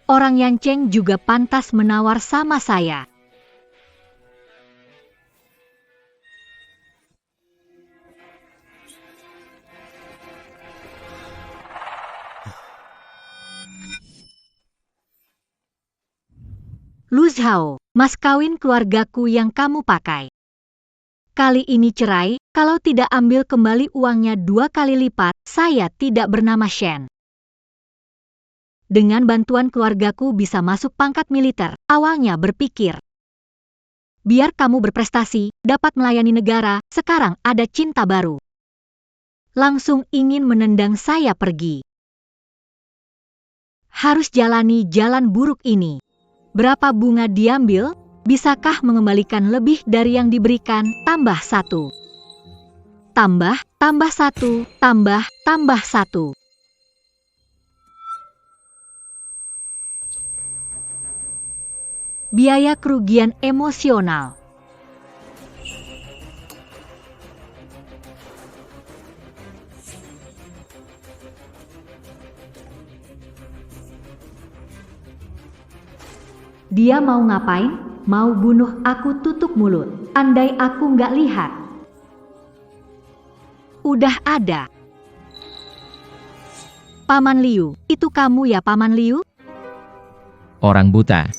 Orang Yanceng juga pantas menawar sama saya. Lu Zhao, mas kawin keluargaku yang kamu pakai. Kali ini cerai, kalau tidak ambil kembali uangnya 2 kali lipat, saya tidak bernama Shen. Dengan bantuan keluargaku bisa masuk pangkat militer, awalnya berpikir. Biar kamu berprestasi, dapat melayani negara, sekarang ada cinta baru. Langsung ingin menendang saya pergi. Harus jalani jalan buruk ini. Berapa bunga diambil? Bisakah mengembalikan lebih dari yang diberikan? Tambah 1. Tambah 1, tambah 1. Biaya kerugian emosional. Dia mau ngapain? Mau bunuh aku tutup mulut. Andai aku nggak lihat. Udah ada. Paman Liu, itu kamu ya Paman Liu? Orang buta.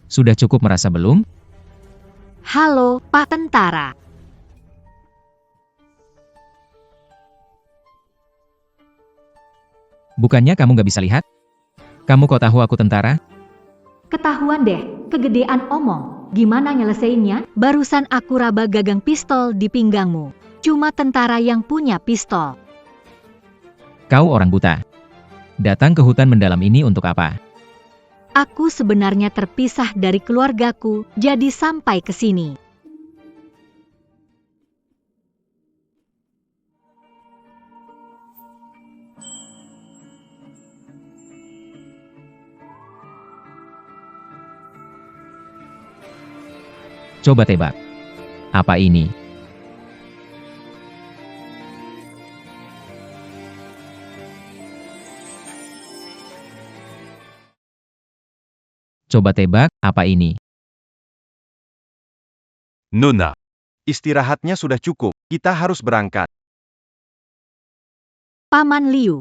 Sudah cukup merasa belum? Halo, Pak Tentara. Bukannya kamu nggak bisa lihat? Kamu kok tahu aku tentara? Ketahuan deh, kegedean omong. Gimana nyelesainnya? Barusan aku raba gagang pistol di pinggangmu. Cuma tentara yang punya pistol. Kau orang buta. Datang ke hutan mendalam ini untuk apa? Aku sebenarnya terpisah dari keluargaku, jadi sampai ke sini. Coba tebak. Apa ini? Coba tebak, apa ini? Nona, istirahatnya sudah cukup. Kita harus berangkat. Paman Liu.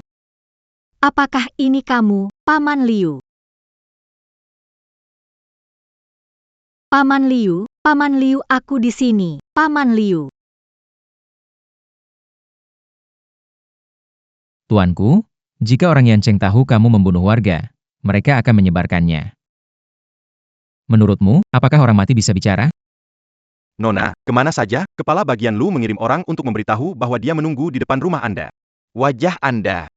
Apakah ini kamu, Paman Liu? Paman Liu, aku di sini, Paman Liu. Tuanku, jika orang Yanceng tahu kamu membunuh warga, mereka akan menyebarkannya. Menurutmu, apakah orang mati bisa bicara? Nona, kemana saja? Kepala bagian Lu mengirim orang untuk memberitahu bahwa dia menunggu di depan rumah Anda. Wajah Anda.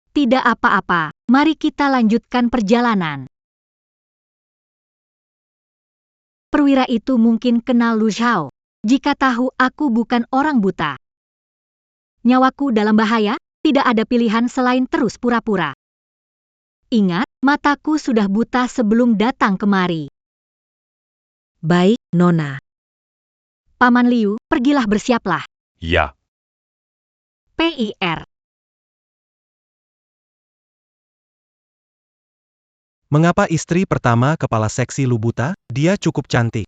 Tidak apa-apa, mari kita lanjutkan perjalanan. Perwira itu mungkin kenal Lu Zhao. Jika tahu aku bukan orang buta. Nyawaku dalam bahaya, tidak ada pilihan selain terus pura-pura. Ingat, mataku sudah buta sebelum datang kemari. Baik, Nona. Paman Liu, pergilah bersiaplah. Ya. PIR. Mengapa istri pertama kepala seksi Lu buta? Dia cukup cantik.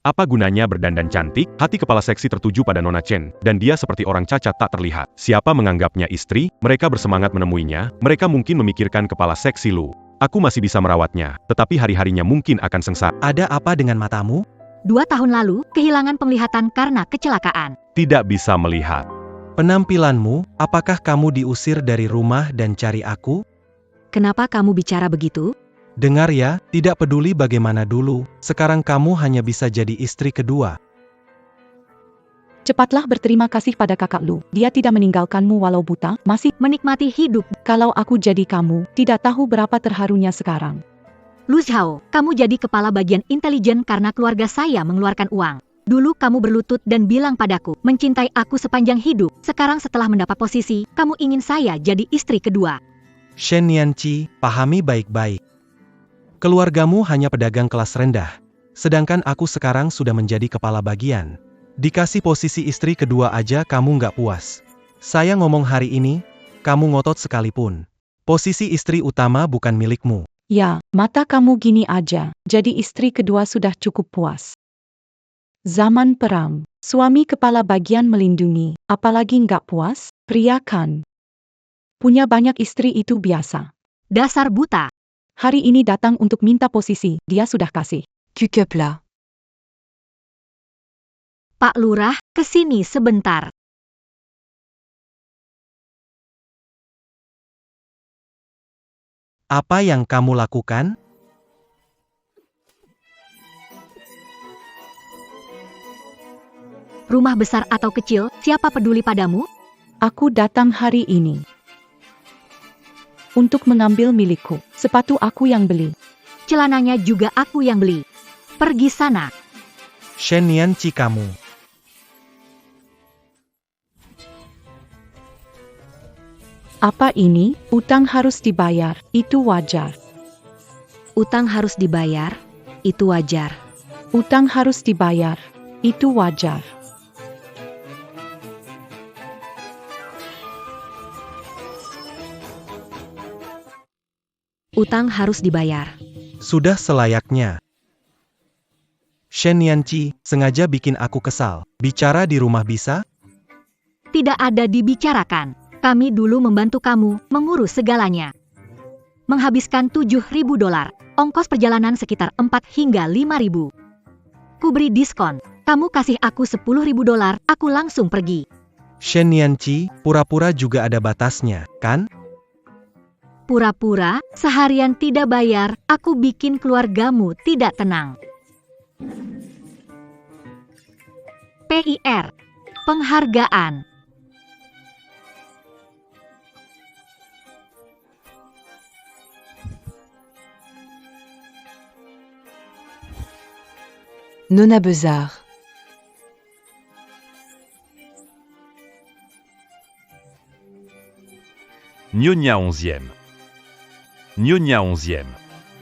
Apa gunanya berdandan cantik? Hati kepala seksi tertuju pada Nona Chen, dan dia seperti orang cacat tak terlihat. Siapa menganggapnya istri? Mereka bersemangat menemuinya. Mereka mungkin memikirkan kepala seksi Lu. Aku masih bisa merawatnya, tetapi hari-harinya mungkin akan sengsara. Ada apa dengan matamu? 2 tahun lalu, kehilangan penglihatan karena kecelakaan. Tidak bisa melihat. Penampilanmu, apakah kamu diusir dari rumah dan cari aku? Kenapa kamu bicara begitu? Dengar ya, tidak peduli bagaimana dulu, sekarang kamu hanya bisa jadi istri kedua. Cepatlah berterima kasih pada kakak Lu. Dia tidak meninggalkanmu walau buta, masih Menikmati hidup. kalau aku jadi kamu, tidak tahu berapa terharunya sekarang. Lu Zhao, kamu jadi kepala bagian intelijen karena keluarga saya mengeluarkan uang. Dulu kamu berlutut dan bilang padaku, mencintai aku sepanjang hidup. Sekarang setelah mendapat posisi, kamu ingin saya jadi istri kedua. Shen Nianqi, pahami baik-baik. Keluargamu hanya pedagang kelas rendah, sedangkan aku sekarang sudah menjadi kepala bagian. Dikasih posisi istri kedua aja kamu nggak puas. Saya ngomong hari ini, kamu ngotot sekalipun. Posisi istri utama bukan milikmu. Ya, mata kamu gini aja, jadi istri kedua sudah cukup puas. Zaman perang, suami kepala bagian melindungi, apalagi nggak puas, pria kan. Punya banyak istri itu biasa. Dasar buta. Hari ini datang untuk minta posisi, dia sudah kasih. Cukup lah. Pak Lurah, kesini sebentar. Apa yang kamu lakukan? Rumah besar atau kecil, siapa peduli padamu? Aku datang hari ini untuk mengambil milikku. Sepatu aku yang beli. Celananya juga aku yang beli. Pergi sana. Shen Nianqi kamu. Apa ini? Utang harus dibayar, itu wajar. Utang harus dibayar, itu wajar. Utang harus dibayar, itu wajar. Utang harus dibayar. Sudah selayaknya. Shen Nianqi, sengaja bikin aku kesal. Bicara di rumah bisa? Tidak ada dibicarakan. Kami dulu membantu kamu mengurus segalanya. Menghabiskan $7.000, ongkos perjalanan sekitar 4 hingga 5.000. Ku beri diskon. Kamu kasih aku $10.000, aku langsung pergi. Shen Nianqi, pura-pura juga ada batasnya, kan? Pura-pura, seharian tidak bayar, aku bikin keluargamu tidak tenang. PIR. Penghargaan. Nona Besar. Nyonya 11. Nyonya 11.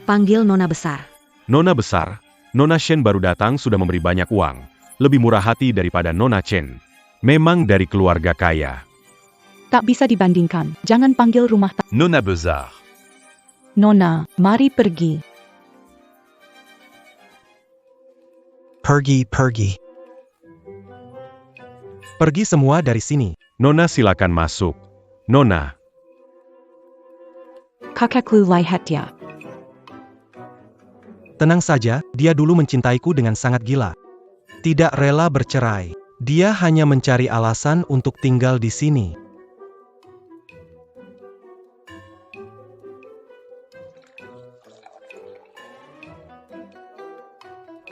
Panggil Nona Besar. Nona besar, Nona Shen baru datang sudah memberi banyak uang. Lebih murah hati daripada Nona Chen. Memang dari keluarga kaya. Tak bisa dibandingkan, jangan panggil rumah Nona besar. Nona, mari pergi. Pergi. Pergi semua dari sini. Nona silakan masuk. Nona. Kakakku lihat ya. Tenang saja, dia dulu mencintaiku dengan sangat gila. Tidak rela bercerai. Dia hanya mencari alasan untuk tinggal di sini.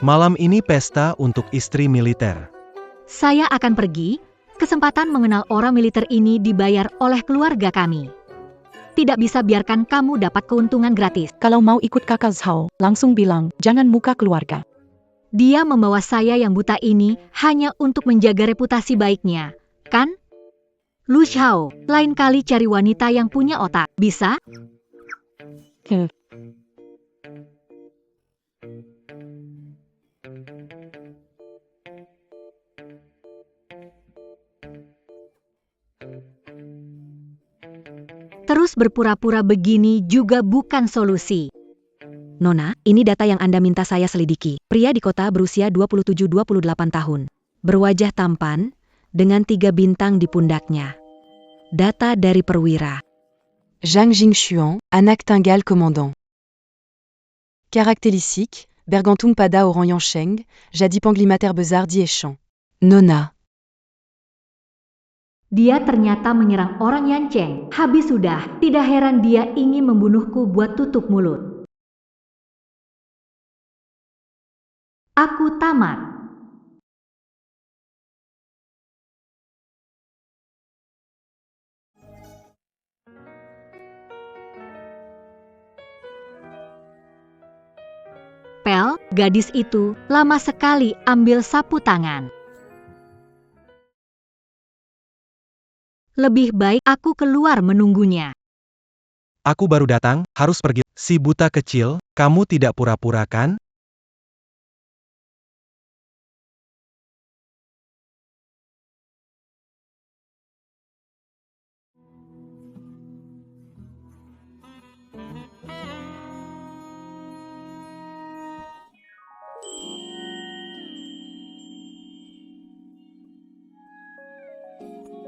Malam ini pesta untuk istri militer. Saya akan pergi. Kesempatan mengenal orang militer ini dibayar oleh keluarga kami. Tidak bisa biarkan kamu dapat keuntungan gratis. Kalau mau ikut kakak Zhao, langsung bilang, jangan muka keluarga. Dia membawa saya yang buta ini hanya untuk menjaga reputasi baiknya, kan? Lu Xiao, lain kali cari wanita yang punya otak, bisa? Terus berpura-pura begini juga bukan solusi. Nona, ini data yang Anda minta saya selidiki. Pria di kota berusia 27-28 tahun. Berwajah tampan, dengan 3 bintang di pundaknya. Data dari perwira. Zhang Jingxuan, Anak Tingal commandant. Caractéristiques, Bergantung Pada Orang Yansheng, Jadipang Glimater Bezar Diechang. Nona. Dia ternyata menyerang orang Yancheng. Habis sudah, tidak heran dia ingin membunuhku buat tutup mulut. Aku tamat. Pel, gadis itu, lama sekali ambil sapu tangan. Lebih baik aku keluar menunggunya. Aku baru datang, harus pergi. Si buta kecil, kamu tidak pura-pura kan?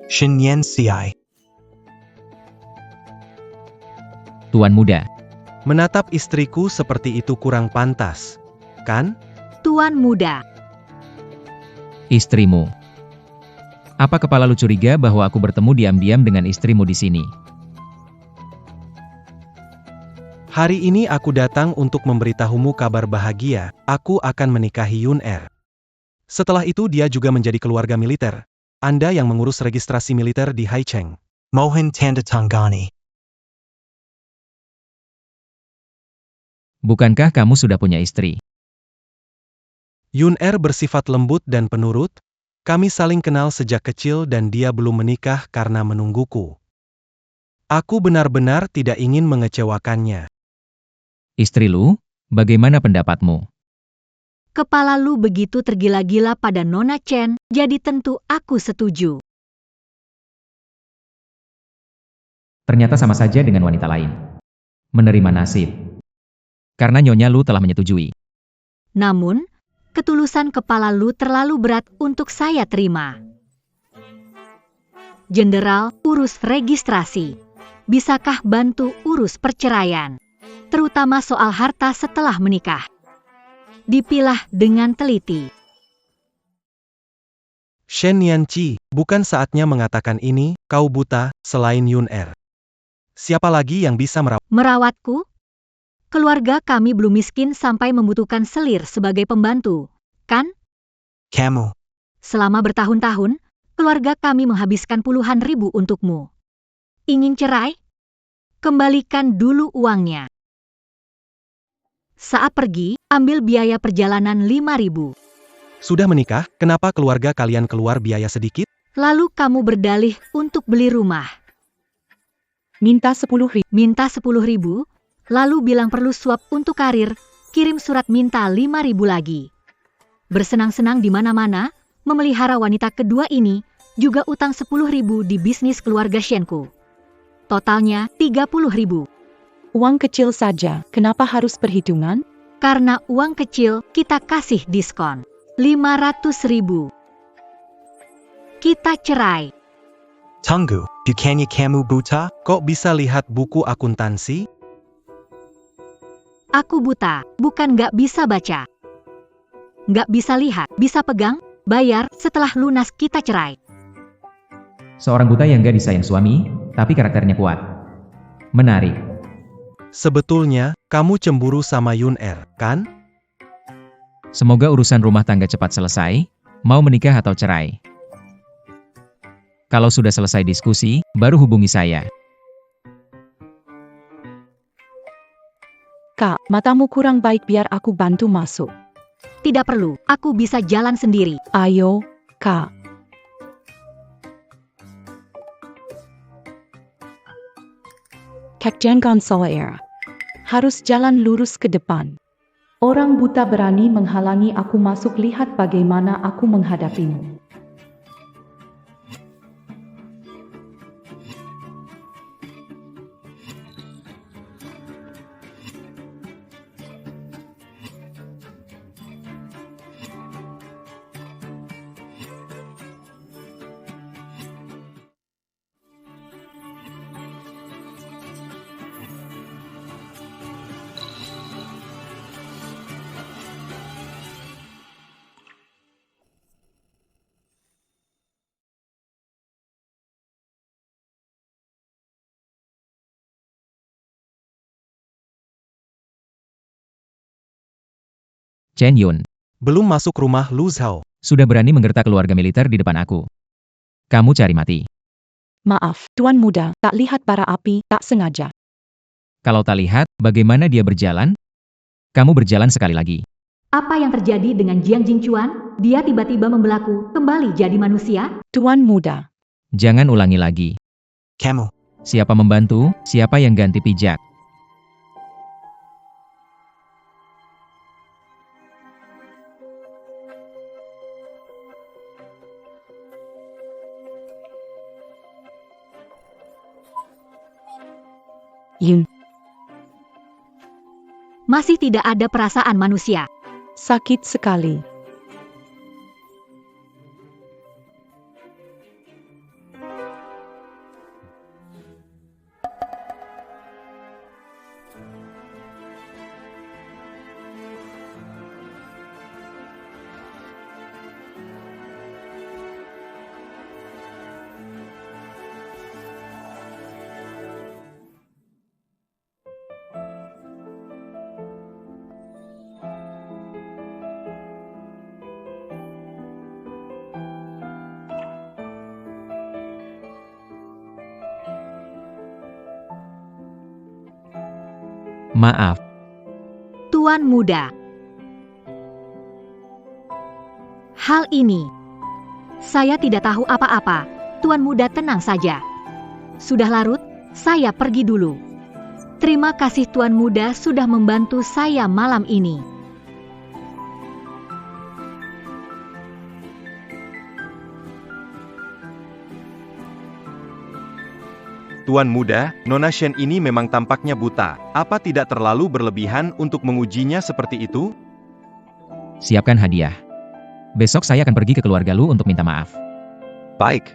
Shin Yen Siai. Tuan muda, Menatap istriku seperti itu kurang pantas, kan? Tuan muda, istrimu. Apa kepala lu curiga bahwa aku bertemu diam-diam dengan istrimu di sini? Hari ini aku datang untuk memberitahumu kabar bahagia, aku akan menikahi Yun Er. Setelah itu dia juga menjadi keluarga militer. Anda yang mengurus registrasi militer di Haicheng. Mohan Tandatanggani. Bukankah kamu sudah punya istri? Yun Er bersifat lembut dan penurut. Kami saling kenal sejak kecil dan dia belum menikah karena menungguku. Aku benar-benar tidak ingin mengecewakannya. Istri lu? Bagaimana pendapatmu? kepala lu begitu tergila-gila pada Nona Chen, jadi tentu aku setuju. Ternyata sama saja dengan wanita lain. Menerima nasib. Karena nyonya lu telah menyetujui. Namun, ketulusan kepala lu terlalu berat untuk saya terima. Jenderal, urus registrasi. Bisakah bantu urus perceraian? Terutama soal harta setelah menikah. Dipilah dengan teliti. Shen Yanqi, bukan saatnya mengatakan ini, kau buta, selain Yun Er. Siapa lagi yang bisa Merawatku? Keluarga kami belum miskin sampai membutuhkan selir sebagai pembantu, kan? kamu? Selama bertahun-tahun, keluarga kami menghabiskan puluhan ribu untukmu. Ingin cerai? Kembalikan dulu uangnya. Saat pergi, ambil biaya perjalanan 5.000. Sudah menikah, kenapa keluarga kalian keluar biaya sedikit? Lalu kamu berdalih untuk beli rumah. Minta 10.000. Minta 10.000, lalu bilang perlu suap untuk karir, kirim surat minta 5.000 lagi. Bersenang-senang di mana-mana, memelihara wanita kedua ini, juga utang 10.000 di bisnis keluarga Shenku. Totalnya 30.000. Uang kecil saja, kenapa harus perhitungan? Karena uang kecil, kita kasih diskon. 500.000. Kita cerai. Tunggu, bukannya kamu buta? Kok bisa lihat buku akuntansi? Aku buta, bukan nggak bisa baca. Nggak bisa lihat, bisa pegang, bayar, setelah lunas kita cerai. Seorang buta yang gak disayang suami, tapi karakternya kuat. Menarik. Sebetulnya, kamu cemburu sama Yun Er, kan? Semoga urusan rumah tangga cepat selesai, mau menikah atau cerai. Kalau sudah selesai diskusi, baru hubungi saya. Kak, matamu kurang baik biar aku bantu masuk. Tidak perlu, aku bisa jalan sendiri. Ayo, Kak. Kak jangan salah. Harus jalan lurus ke depan. Orang buta berani menghalangi aku masuk, lihat bagaimana aku menghadapimu. Chen Yun, Belum masuk rumah Lu Zhao. sudah berani menggertak keluarga militer di depan aku. Kamu cari mati. Maaf, Tuan Muda, tak lihat bara api, tak sengaja. Kalau tak lihat, bagaimana dia berjalan? Kamu berjalan sekali lagi. Apa yang terjadi dengan Jiang Jingchuan? Dia tiba-tiba membelaku, kembali jadi manusia? Tuan Muda, Jangan ulangi lagi. Kamu. Siapa membantu, siapa yang ganti pijak? Yun, Masih tidak ada perasaan manusia. sakit sekali. Maaf, Tuan Muda. Hal ini, saya tidak tahu apa-apa. Tuan Muda tenang saja. Sudah larut, saya pergi dulu. Terima kasih Tuan Muda sudah membantu saya malam ini. Tuan Muda, Nona Shen ini memang tampaknya buta. Apa tidak terlalu berlebihan untuk mengujinya seperti itu? siapkan hadiah. Besok saya akan pergi ke keluarga Lu untuk minta maaf. Baik.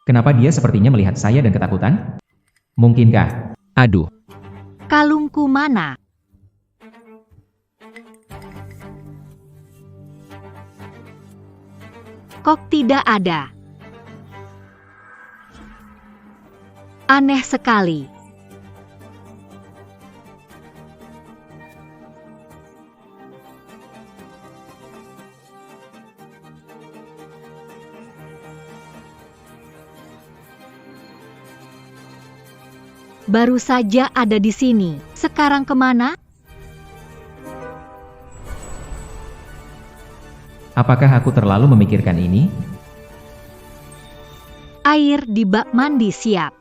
Kenapa dia sepertinya melihat saya dan ketakutan? Mungkinkah? Aduh, Kalungku mana? Kok tidak ada? Aneh sekali. Baru saja ada di sini. Sekarang kemana? apakah aku terlalu memikirkan ini? Air di bak mandi siap.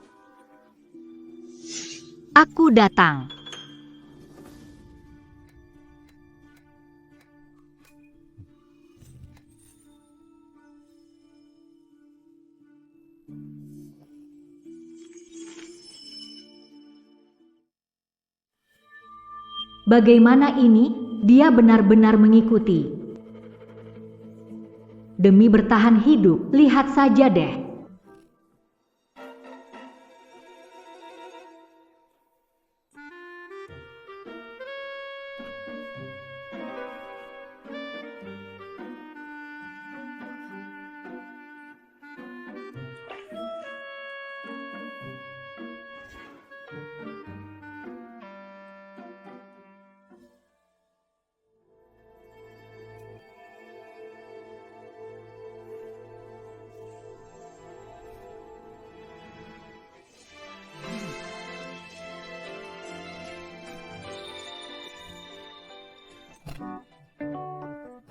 Aku datang. Bagaimana ini? Dia benar-benar mengikuti. Demi bertahan hidup, lihat saja deh.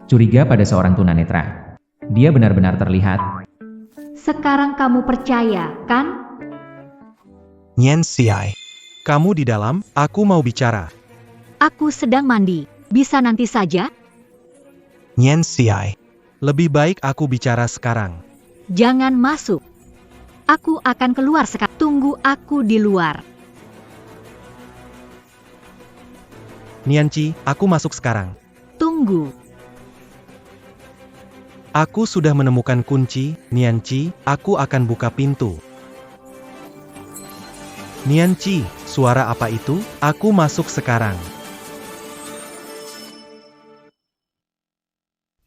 Curiga pada seorang tunanetra. Dia benar-benar terlihat. Sekarang kamu percaya, kan? Nyen Xiai. Kamu di dalam, aku mau bicara. Aku sedang mandi. Bisa nanti saja? Nyen Xiai. Lebih baik aku bicara sekarang. Jangan masuk. Aku akan keluar sekarang. Tunggu aku di luar. Nianci, aku masuk sekarang. Tunggu. Aku sudah menemukan kunci, Nianci, aku akan buka pintu. Nianci, suara apa itu? Aku masuk sekarang.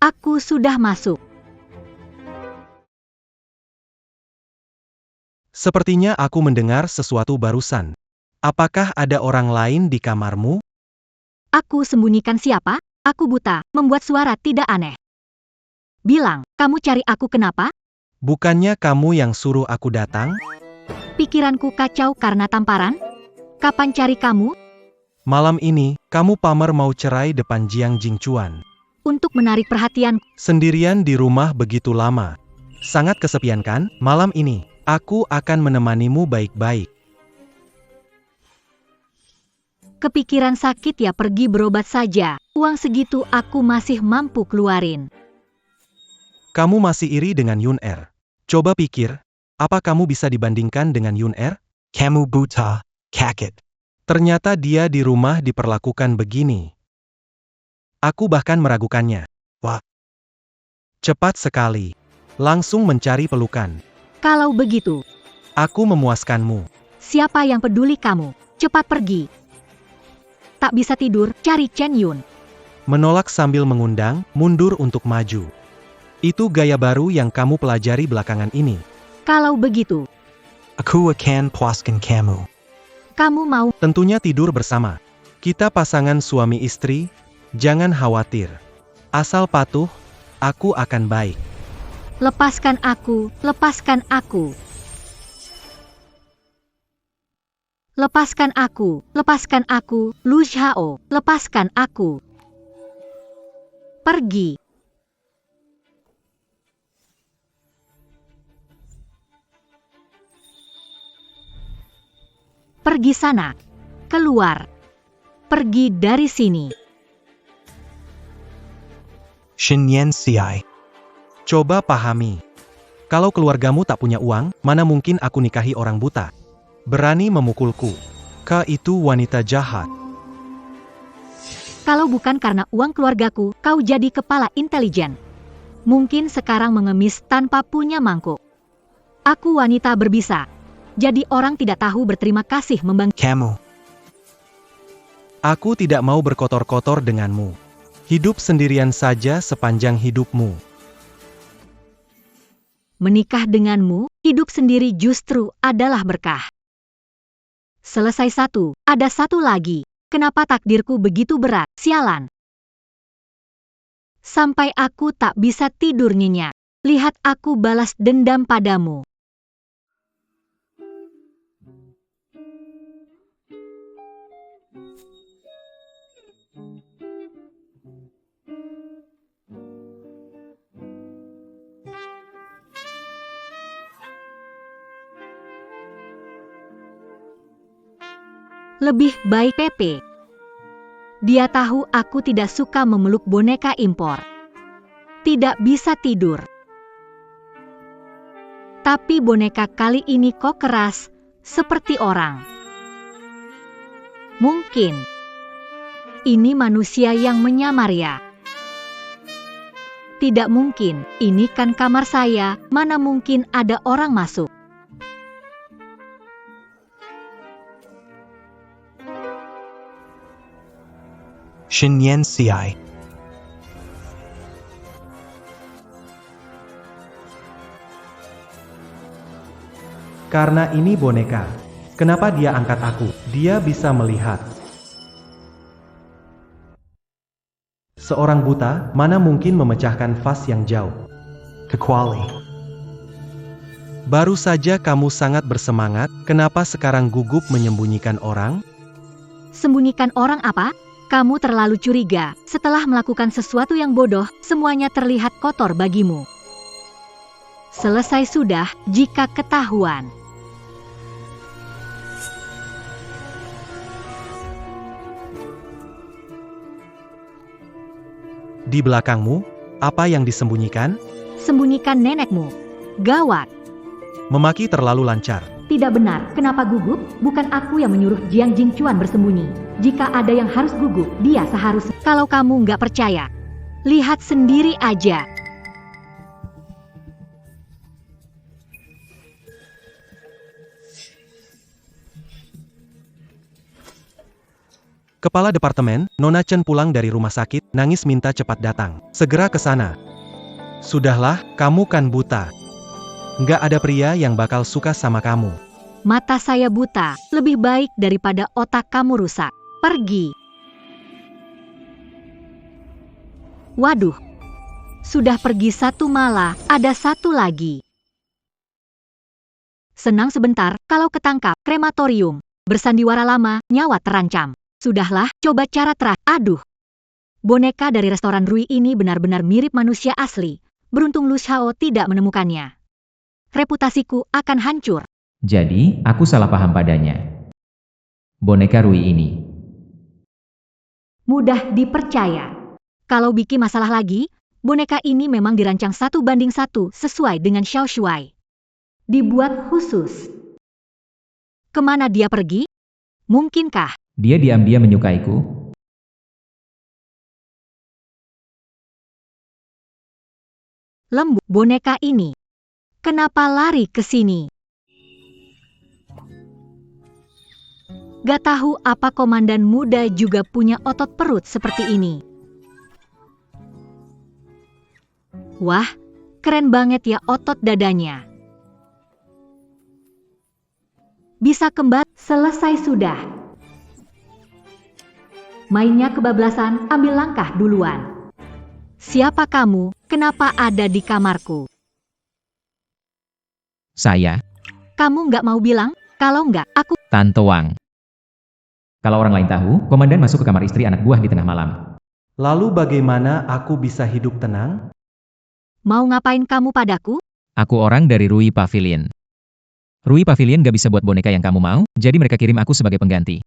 Aku sudah masuk. Sepertinya aku mendengar sesuatu barusan. Apakah ada orang lain di kamarmu? Aku sembunyikan siapa? Aku buta, membuat suara tidak aneh. Bilang, kamu cari aku kenapa? Bukannya kamu yang suruh aku datang? Pikiranku kacau karena tamparan? Kapan cari kamu? Malam ini, kamu pamer mau cerai depan Jiang Jingchuan. Untuk menarik perhatian. Sendirian di rumah begitu lama. Sangat kesepian kan? Malam ini, aku akan menemanimu baik-baik. Kepikiran sakit ya pergi berobat saja. Uang segitu aku masih mampu keluarin. Kamu masih iri dengan Yun Er. Coba pikir, apa kamu bisa dibandingkan dengan Yun Er? Kamu buta, kaget. Ternyata dia di rumah diperlakukan begini. Aku bahkan meragukannya. Wah, cepat sekali. Langsung mencari pelukan. Kalau begitu, Aku memuaskanmu. siapa yang peduli kamu? Cepat pergi. Tak bisa tidur, cari Chen Yun. Menolak sambil mengundang, mundur untuk maju. Itu gaya baru yang kamu pelajari belakangan ini. Kalau begitu, Aku akan puaskan kamu. Kamu mau? Tentunya tidur bersama. Kita pasangan suami istri, jangan khawatir. Asal patuh, aku akan baik. Lepaskan aku, lepaskan aku. Lepaskan aku, Lu Xiao, lepaskan aku. Pergi. Pergi sana. Keluar. Pergi dari sini. Shinyan Siai. Coba pahami. Kalau keluargamu tak punya uang, mana mungkin aku nikahi orang buta? Berani memukulku. Kau itu wanita jahat. Kalau bukan karena uang keluargaku, kau jadi kepala intelijen. Mungkin sekarang mengemis tanpa punya mangkuk. Aku wanita berbisa. Jadi orang tidak tahu berterima kasih membantu. Kamu. Aku tidak mau berkotor-kotor denganmu. Hidup sendirian saja sepanjang hidupmu. Menikah denganmu, hidup sendiri justru adalah berkah. Selesai satu, ada satu lagi. Kenapa takdirku begitu berat, sialan. Sampai aku tak bisa tidur nyenyak. Lihat aku balas dendam padamu. Lebih baik Pepe. Dia tahu aku tidak suka memeluk boneka impor. Tidak bisa tidur. Tapi boneka kali ini kok keras, seperti orang. Mungkin. Ini manusia yang menyamar ya. Tidak mungkin, ini kan kamar saya, mana mungkin ada orang masuk. Shinyan Siai. Karena ini boneka. Kenapa dia angkat aku? Dia bisa melihat. Seorang buta, mana mungkin memecahkan vas yang jauh. Kecuali. Baru saja kamu sangat bersemangat, kenapa sekarang gugup menyembunyikan orang? Sembunyikan orang apa? Kamu terlalu curiga. Setelah melakukan sesuatu yang bodoh, semuanya terlihat kotor bagimu. Selesai sudah, jika ketahuan. Di belakangmu, apa yang disembunyikan? Sembunyikan nenekmu. Gawat. Memaki terlalu lancar. Tidak benar, kenapa gugup? Bukan aku yang menyuruh Jiang Jingchuan bersembunyi. Jika ada yang harus gugup, dia seharusnya. Kalau kamu nggak percaya, lihat sendiri aja. Kepala departemen, Nona Chen pulang dari rumah sakit, nangis minta cepat datang. Segera ke sana. Sudahlah, kamu kan buta. Nggak ada pria yang bakal suka sama kamu. Mata saya buta, lebih baik daripada otak kamu rusak. Pergi. Waduh. Sudah pergi satu malah, ada satu lagi. Senang sebentar, kalau ketangkap, krematorium. Bersandiwara lama, nyawa terancam. Sudahlah, coba cara terakhir. Aduh. Boneka dari restoran Rui ini benar-benar mirip manusia asli. Beruntung Lu Xiao tidak menemukannya. Reputasiku akan hancur. Jadi, aku salah paham padanya. Boneka Rui ini. Mudah dipercaya. Kalau bikin masalah lagi, boneka ini memang dirancang 1:1 sesuai dengan Xiao Shuai. Dibuat khusus. Kemana dia pergi? Mungkinkah? Dia diam-diam menyukaiku. Lembu boneka ini. Kenapa lari ke sini? Gak tahu apa komandan muda juga punya otot perut seperti ini. Wah, keren banget ya otot dadanya. bisa kembar, selesai sudah. Mainnya kebablasan, ambil langkah duluan. Siapa kamu? Kenapa ada di kamarku? Saya, Kamu nggak mau bilang? Kalau nggak, aku Tante Wang. Kalau orang lain tahu, komandan masuk ke kamar istri anak buah di tengah malam. Lalu bagaimana aku bisa hidup tenang? mau ngapain kamu padaku? Aku orang dari Rui Pavilion. Rui Pavilion gak bisa buat boneka yang kamu mau, jadi mereka kirim aku sebagai pengganti.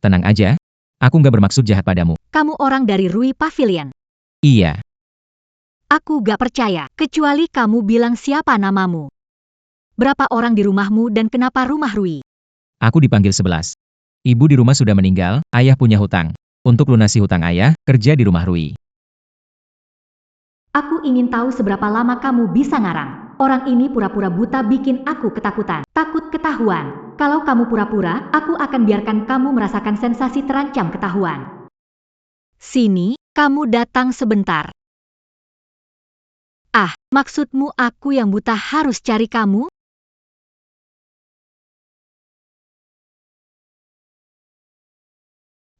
Tenang aja, aku gak bermaksud jahat padamu. Kamu orang dari Rui Pavilion. Iya, Aku gak percaya, kecuali kamu bilang siapa namamu. Berapa orang di rumahmu dan kenapa rumah Rui? aku dipanggil 11. Ibu di rumah sudah meninggal, ayah punya hutang. Untuk lunasi hutang ayah, kerja di rumah Rui. Aku ingin tahu seberapa lama kamu bisa ngarang. Orang ini pura-pura buta bikin aku ketakutan. Takut ketahuan. Kalau kamu pura-pura, aku akan biarkan kamu merasakan sensasi terancam ketahuan. Sini, kamu datang sebentar. Ah, maksudmu aku yang buta harus cari kamu?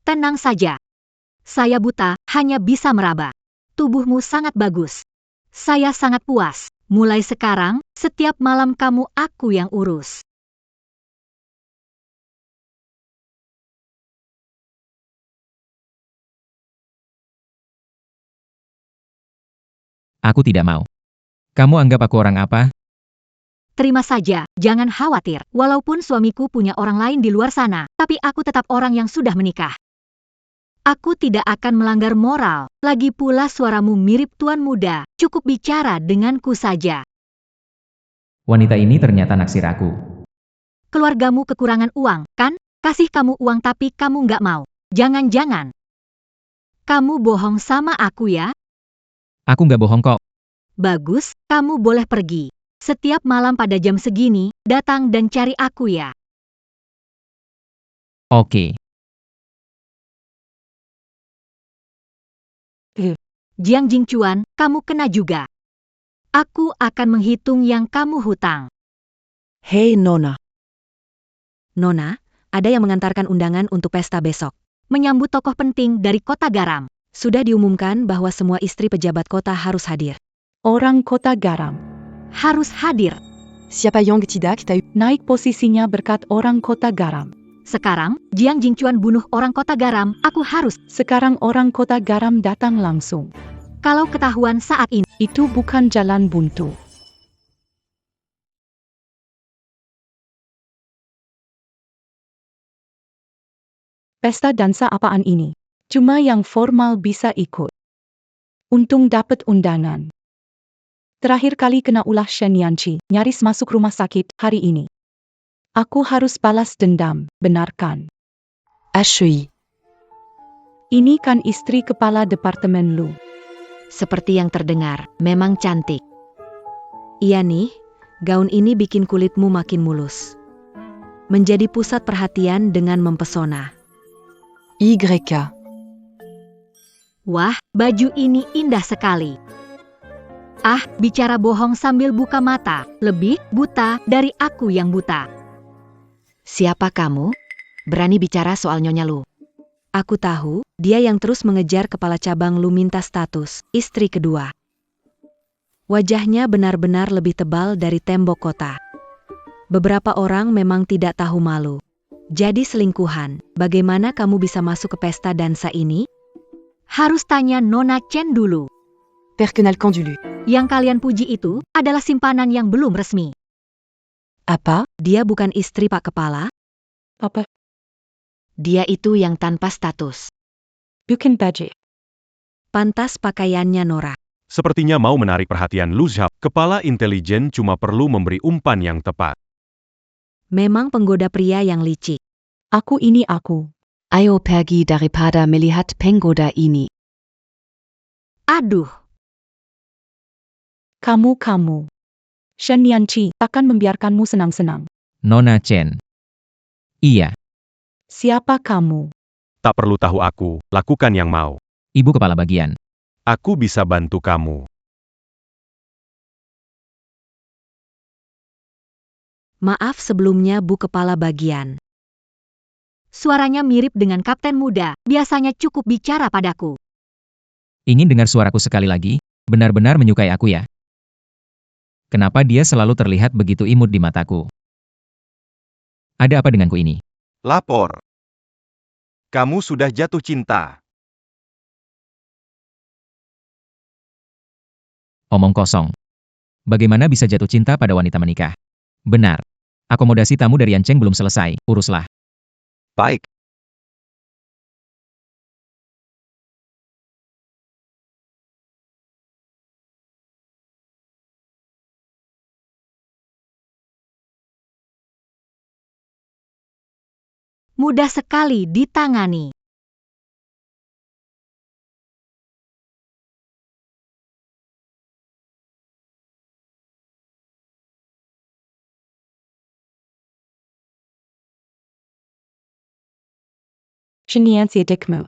Tenang saja. Saya buta, hanya bisa meraba. Tubuhmu sangat bagus. Saya sangat puas. Mulai sekarang, setiap malam kamu aku yang urus. Aku tidak mau. Kamu anggap aku orang apa? Terima saja, jangan khawatir. Walaupun suamiku punya orang lain di luar sana, tapi aku tetap orang yang sudah menikah. Aku tidak akan melanggar moral. Lagi pula suaramu mirip tuan muda. Cukup bicara denganku saja. Wanita ini ternyata naksir aku. Keluargamu kekurangan uang, kan? Kasih kamu uang tapi kamu nggak mau. Jangan-jangan. Kamu bohong sama aku ya? Aku nggak bohong kok. Bagus, kamu boleh pergi. Setiap malam pada jam segini, datang dan cari aku ya. Oke. Jiang Jingchuan, kamu kena juga. Aku akan menghitung yang kamu hutang. Hei Nona. Nona, ada yang mengantarkan undangan untuk pesta besok. Menyambut tokoh penting dari kota garam. Sudah diumumkan bahwa semua istri pejabat kota harus hadir. Orang kota garam. Harus hadir. Siapa Yang tidak tahu? Naik posisinya berkat orang kota garam. Sekarang, Jiang Jingchuan bunuh orang kota garam, aku harus. Sekarang orang kota garam datang langsung. Kalau ketahuan saat ini, Itu bukan jalan buntu. Pesta dansa apaan ini? Cuma yang formal bisa ikut. Untung dapat undangan. Terakhir kali kena ulah Shen Yanqi, nyaris masuk rumah sakit hari ini. Aku harus balas dendam, benarkan. HEI. Ini kan istri kepala departemen Lu. Seperti yang terdengar, memang cantik. Iya nih, gaun ini bikin kulitmu makin mulus. Menjadi pusat perhatian dengan mempesona. YK. wah, baju ini indah sekali. Ah, bicara bohong sambil buka mata, lebih buta dari aku yang buta. Siapa kamu? Berani bicara soal Nyonya Lu. Aku tahu, dia yang terus mengejar kepala cabang Lu minta status, istri kedua. Wajahnya benar-benar lebih tebal dari tembok kota. Beberapa orang memang tidak tahu malu. Jadi selingkuhan, bagaimana kamu bisa masuk ke pesta dansa ini? Harus tanya Nona Chen dulu. Perkenalkan dulu. Yang kalian puji itu adalah simpanan yang belum resmi. Apa? Dia bukan istri Pak Kepala? Apa? Dia itu yang tanpa status. Bukan baju. Pantas pakaiannya norak. Sepertinya mau menarik perhatian Lu Zhao. Kepala intelijen cuma perlu memberi umpan yang tepat. Memang penggoda pria yang licik. Aku ini aku. Ayo pergi daripada melihat penggoda ini. Aduh, Kamu. Shen Yanqi takkan membiarkanmu senang-senang. Nona Chen. Iya, Siapa kamu? Tak perlu tahu aku, lakukan yang mau. ibu kepala bagian. Aku bisa bantu kamu. Maaf sebelumnya Bu Kepala Bagian. Suaranya mirip dengan kapten muda, biasanya cukup bicara padaku. Ingin dengar suaraku sekali lagi? Benar-benar menyukai aku ya? Kenapa dia selalu terlihat begitu imut di mataku? Ada apa denganku ini? Lapor. Kamu sudah jatuh cinta. Omong kosong. Bagaimana bisa jatuh cinta pada wanita menikah? Benar. Akomodasi tamu dari Yancheng belum selesai, uruslah. Baik. Mudah sekali ditangani. Shiniansiadikmu.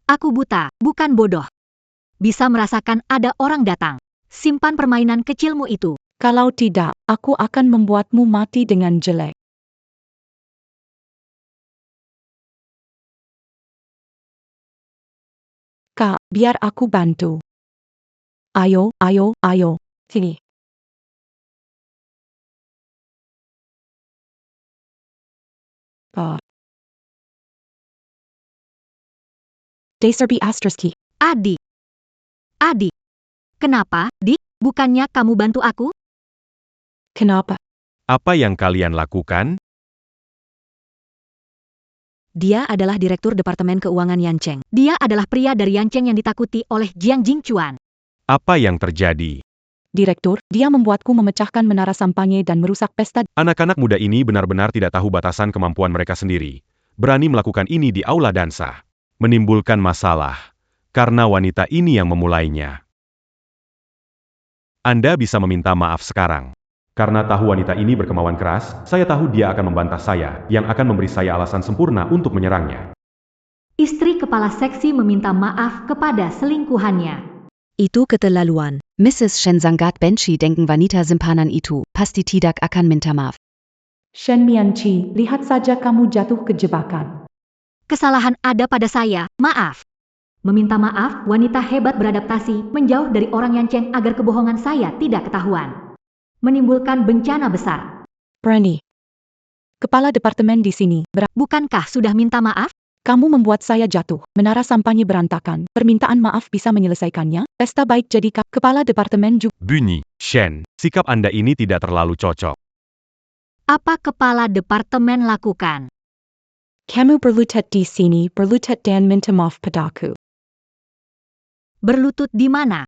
Aku buta, bukan bodoh. Bisa merasakan ada orang datang. Simpan permainan kecilmu itu. Kalau tidak, aku akan membuatmu mati dengan jelek. Kak, biar aku bantu. Ayo, ayo, ayo. Sini. Deserbi Astraski. Adik. Adik. Kenapa, Dik? Bukannya kamu bantu aku? Kenapa? Apa yang kalian lakukan? Dia adalah Direktur Departemen Keuangan Yancheng. Dia adalah pria dari Yancheng yang ditakuti oleh Jiang Jingchuan. Apa yang terjadi? Direktur, dia membuatku memecahkan menara sampanye dan merusak pesta. Anak-anak muda ini benar-benar tidak tahu batasan kemampuan mereka sendiri. Berani melakukan ini di aula dansa. Menimbulkan masalah. Karena wanita ini yang memulainya. Anda bisa meminta maaf sekarang. Karena tahu wanita ini berkemauan keras, saya tahu dia akan membantah saya, yang akan memberi saya alasan sempurna untuk menyerangnya. Istri kepala seksi meminta maaf kepada selingkuhannya. Itu keterlaluan. Mrs. Shenzangat Benchi denken wanita simpanan itu, pasti tidak akan minta maaf. Shen Mianchi, lihat saja kamu jatuh ke jebakan. Kesalahan ada pada saya, maaf. Meminta maaf, wanita hebat beradaptasi, menjauh dari orang Yancheng agar kebohongan saya tidak ketahuan. Menimbulkan bencana besar. Brandy. Kepala departemen di sini. Bukankah sudah minta maaf? Kamu membuat saya jatuh. Menara sampanye berantakan. Permintaan maaf bisa menyelesaikannya. Pesta baik jadi kepala departemen juga. Bunyi, Shen, sikap Anda ini tidak terlalu cocok. Apa kepala departemen lakukan? Kamu berlutut di sini, berlutut dan minta maaf padaku. Berlutut di mana?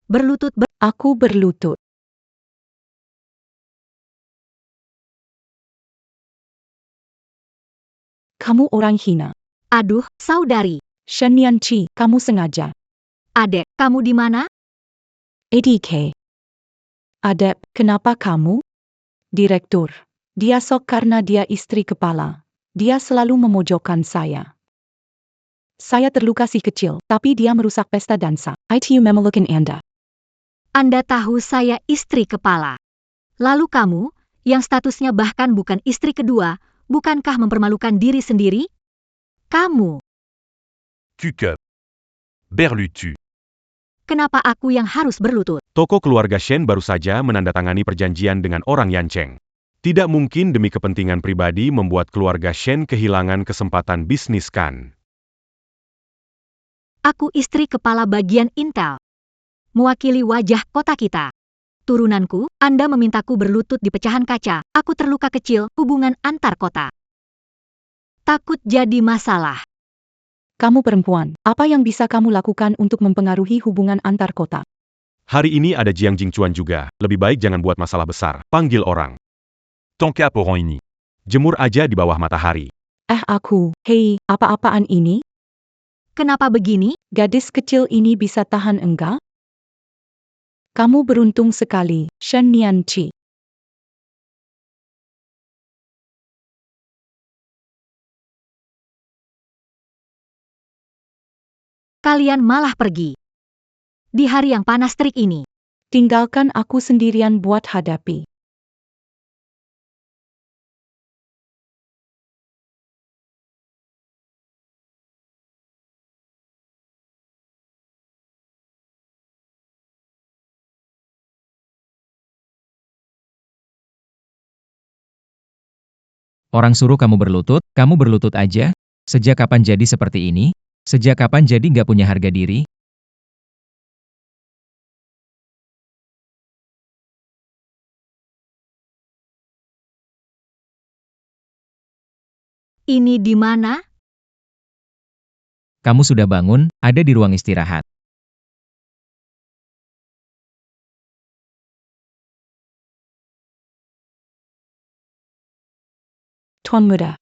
Berlutut Aku berlutut. Kamu orang hina. Aduh, saudari. Shen Mianchi, kamu sengaja. Adek, kamu di mana? ADK. Adep, kenapa kamu? Direktur. Dia sok karena dia istri kepala. Dia selalu memojokkan saya. Saya terluka si kecil, tapi dia merusak pesta dansa. ITU memelukan Anda. Anda tahu saya istri kepala. Lalu kamu, yang statusnya bahkan bukan istri kedua, bukankah mempermalukan diri sendiri? Kamu. Cukup. Berlutu. Kenapa aku yang harus berlutut? Toko keluarga Shen baru saja menandatangani perjanjian dengan orang Yancheng. Tidak mungkin demi kepentingan pribadi membuat keluarga Shen kehilangan kesempatan bisnis kan? Aku istri kepala bagian Intel. Mewakili wajah kota kita. Turunanku, Anda memintaku berlutut di pecahan kaca, aku terluka kecil, hubungan antar kota. Takut jadi masalah. Kamu perempuan, apa yang bisa kamu lakukan untuk mempengaruhi hubungan antar kota? Hari ini ada Jiang Jingchuan juga, lebih baik jangan buat masalah besar, panggil orang. Tongkat pohon ini. Jemur aja di bawah matahari. Aku, hei, apa-apaan ini? Kenapa begini? Gadis kecil ini bisa tahan enggak? Kamu beruntung sekali, Shen Mianchi. Kalian malah pergi. Di hari yang panas terik ini. Tinggalkan aku sendirian buat hadapi. Orang suruh kamu berlutut aja? Sejak kapan jadi seperti ini? Sejak kapan jadi nggak punya harga diri? Ini di mana? Kamu sudah bangun, ada di ruang istirahat. Tuan Muda,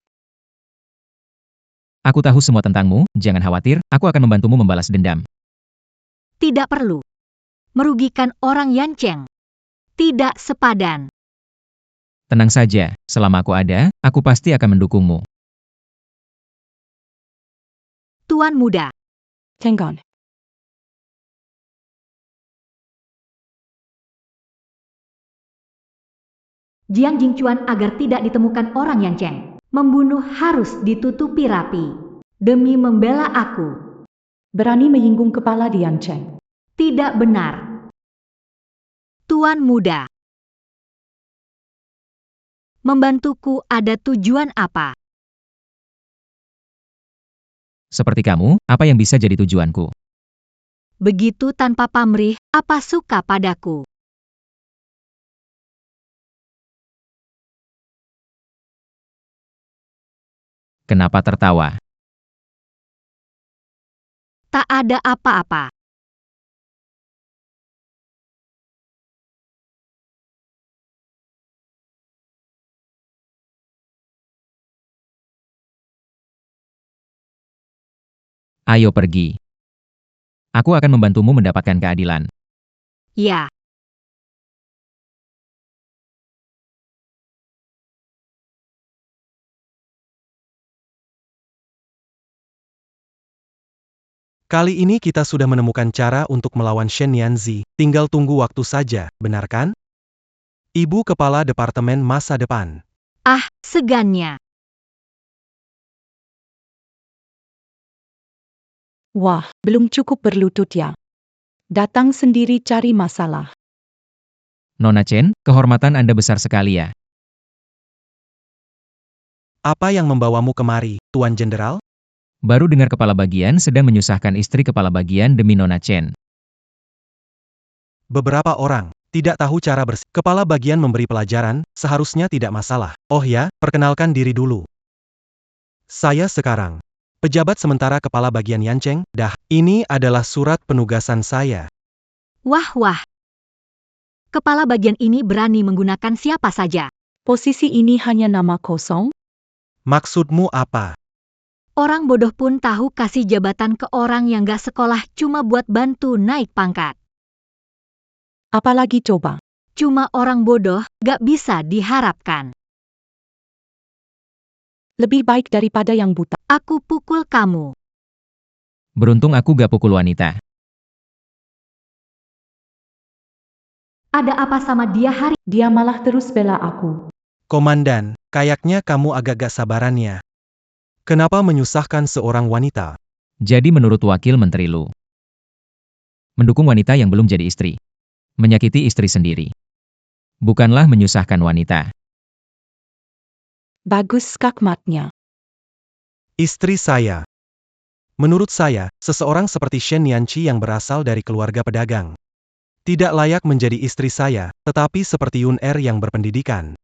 Aku tahu semua tentangmu, jangan khawatir, aku akan membantumu membalas dendam. Tidak perlu. Merugikan orang Yanceng. Tidak sepadan. Tenang saja, selama aku ada, aku pasti akan mendukungmu. Tuan Muda, Tenggon. Jiang Jingchuan agar tidak ditemukan orang Yanceng. Membunuh harus ditutupi rapi. Demi membela aku. Berani menyinggung kepala di Yanceng. Tidak benar. Tuan Muda. Membantuku ada tujuan apa? Seperti kamu, apa yang bisa jadi tujuanku? Begitu tanpa pamrih, apa suka padaku? Kenapa tertawa? Tak ada apa-apa. Ayo pergi. Aku akan membantumu mendapatkan keadilan. Ya. Kali ini kita sudah menemukan cara untuk melawan Shen Yanzi, tinggal tunggu waktu saja, benar kan? Ibu Kepala Departemen Masa Depan. Ah, segannya. Wah, belum cukup berlutut ya. Datang sendiri cari masalah. Nona Chen, kehormatan Anda besar sekali ya. Apa yang membawamu kemari, Tuan Jenderal? Baru dengar kepala bagian sedang menyusahkan istri kepala bagian demi Nona Chen. Beberapa orang tidak tahu cara bersih. Kepala bagian memberi pelajaran, seharusnya tidak masalah. Oh ya, perkenalkan diri dulu. Saya sekarang pejabat sementara kepala bagian Yanceng. Ini adalah surat penugasan saya. Wah. Kepala bagian ini berani menggunakan siapa saja. Posisi ini hanya nama kosong? Maksudmu apa? Orang bodoh pun tahu kasih jabatan ke orang yang gak sekolah cuma buat bantu naik pangkat. Apalagi coba? Cuma orang bodoh gak bisa diharapkan. Lebih baik daripada yang buta. Aku pukul kamu. Beruntung aku gak pukul wanita. Ada apa sama dia hari? Dia malah terus bela aku. Komandan, kayaknya kamu agak gak sabarannya. Kenapa menyusahkan seorang wanita? Jadi menurut wakil menteri Lu, mendukung wanita yang belum jadi istri. Menyakiti istri sendiri. Bukanlah menyusahkan wanita. Bagus skakmatnya. Istri saya. Menurut saya, seseorang seperti Shen Yanqi yang berasal dari keluarga pedagang tidak layak menjadi istri saya, tetapi seperti Yun Er yang berpendidikan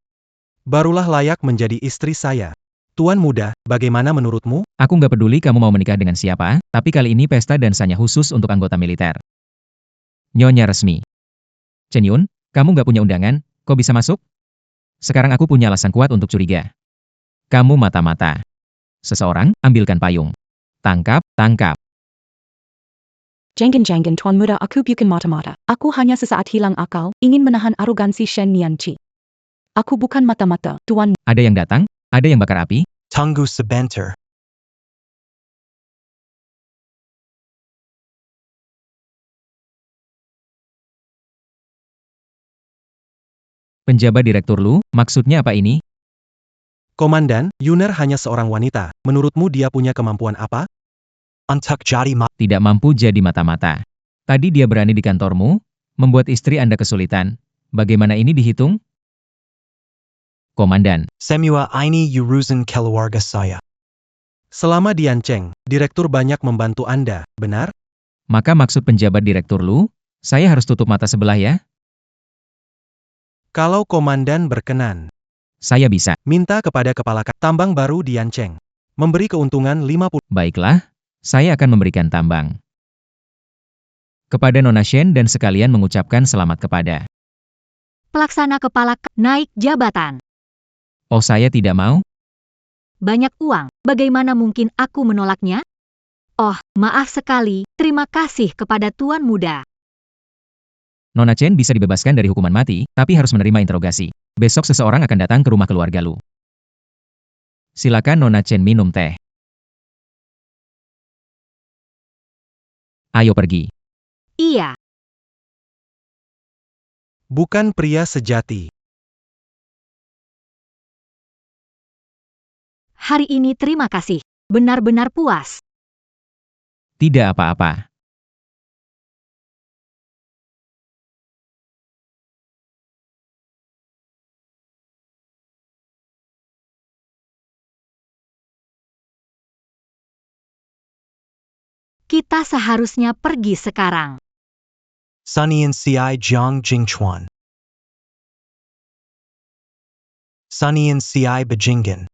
barulah layak menjadi istri saya. Tuan Muda, bagaimana menurutmu? Aku nggak peduli kamu mau menikah dengan siapa, tapi kali ini pesta dansanya khusus untuk anggota militer. Nyonya resmi. Chen Yun, kamu nggak punya undangan, kok bisa masuk? Sekarang aku punya alasan kuat untuk curiga. Kamu mata-mata. Seseorang, ambilkan payung. Tangkap. Jangan Tuan Muda, aku bukan mata-mata. Aku hanya sesaat hilang akal, ingin menahan arogansi Shen Yanqi. Aku bukan mata-mata, Tuan. Ada yang datang? Ada yang bakar api? Tunggu sebentar. Penjabat Direktur Lu, maksudnya apa ini? Komandan, Yuner hanya seorang wanita. Menurutmu dia punya kemampuan apa? Tidak mampu jadi mata-mata. Tadi dia berani di kantormu, membuat istri Anda kesulitan. Bagaimana ini dihitung? Komandan, Semua ini urusan keluarga saya. Selama di Yancheng, direktur banyak membantu Anda, benar? maka maksud penjabat Direktur Lu, saya harus tutup mata sebelah ya? Kalau komandan berkenan, Saya bisa. minta kepada kepala tambang baru di Yancheng. Memberi keuntungan 50. Baiklah, saya akan memberikan tambang. Kepada Nona Shen dan sekalian mengucapkan selamat kepada. Pelaksana kepala naik jabatan. Oh, saya tidak mau? Banyak uang, bagaimana mungkin aku menolaknya? Oh, maaf sekali, terima kasih kepada Tuan Muda. Nona Chen bisa dibebaskan dari hukuman mati, tapi harus menerima interogasi. Besok seseorang akan datang ke rumah keluarga Lu. Silakan Nona Chen minum teh. Ayo pergi. Iya, Bukan pria sejati. hari ini terima kasih. Benar-benar puas. Tidak apa-apa. Kita seharusnya pergi sekarang. Sunian ci Jiang Jingchuan. Sunian ci Bejingen.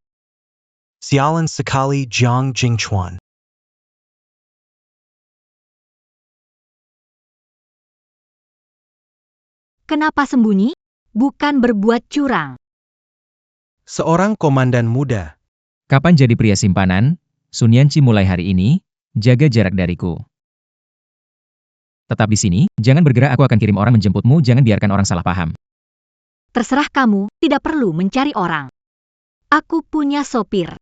Sialan sekali Jiang Jingchuan. Kenapa sembunyi? Bukan berbuat curang. Seorang komandan muda. Kapan jadi pria simpanan? Sun Yanqi mulai hari ini, jaga jarak dariku. Tetap di sini, jangan bergerak, aku akan kirim orang menjemputmu, jangan biarkan orang salah paham. Terserah kamu, tidak perlu mencari orang. Aku punya sopir.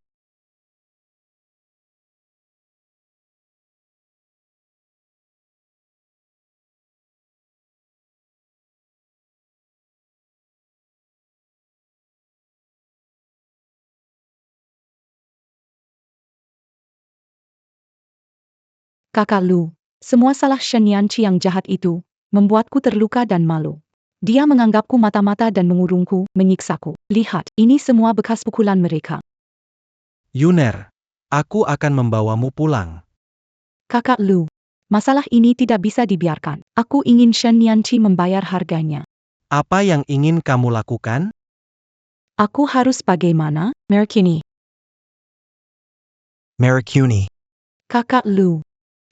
Kakak Lu, semua salah Shen Yanqi yang jahat itu, membuatku terluka dan malu. Dia menganggapku mata-mata dan mengurungku, menyiksaku. Lihat, ini semua bekas pukulan mereka. Yuner, aku akan membawamu pulang. Kakak Lu, masalah ini tidak bisa dibiarkan. Aku ingin Shen Yanqi membayar harganya. Apa yang ingin kamu lakukan? Aku harus bagaimana, Merkini? Marikuni. Kakak Lu,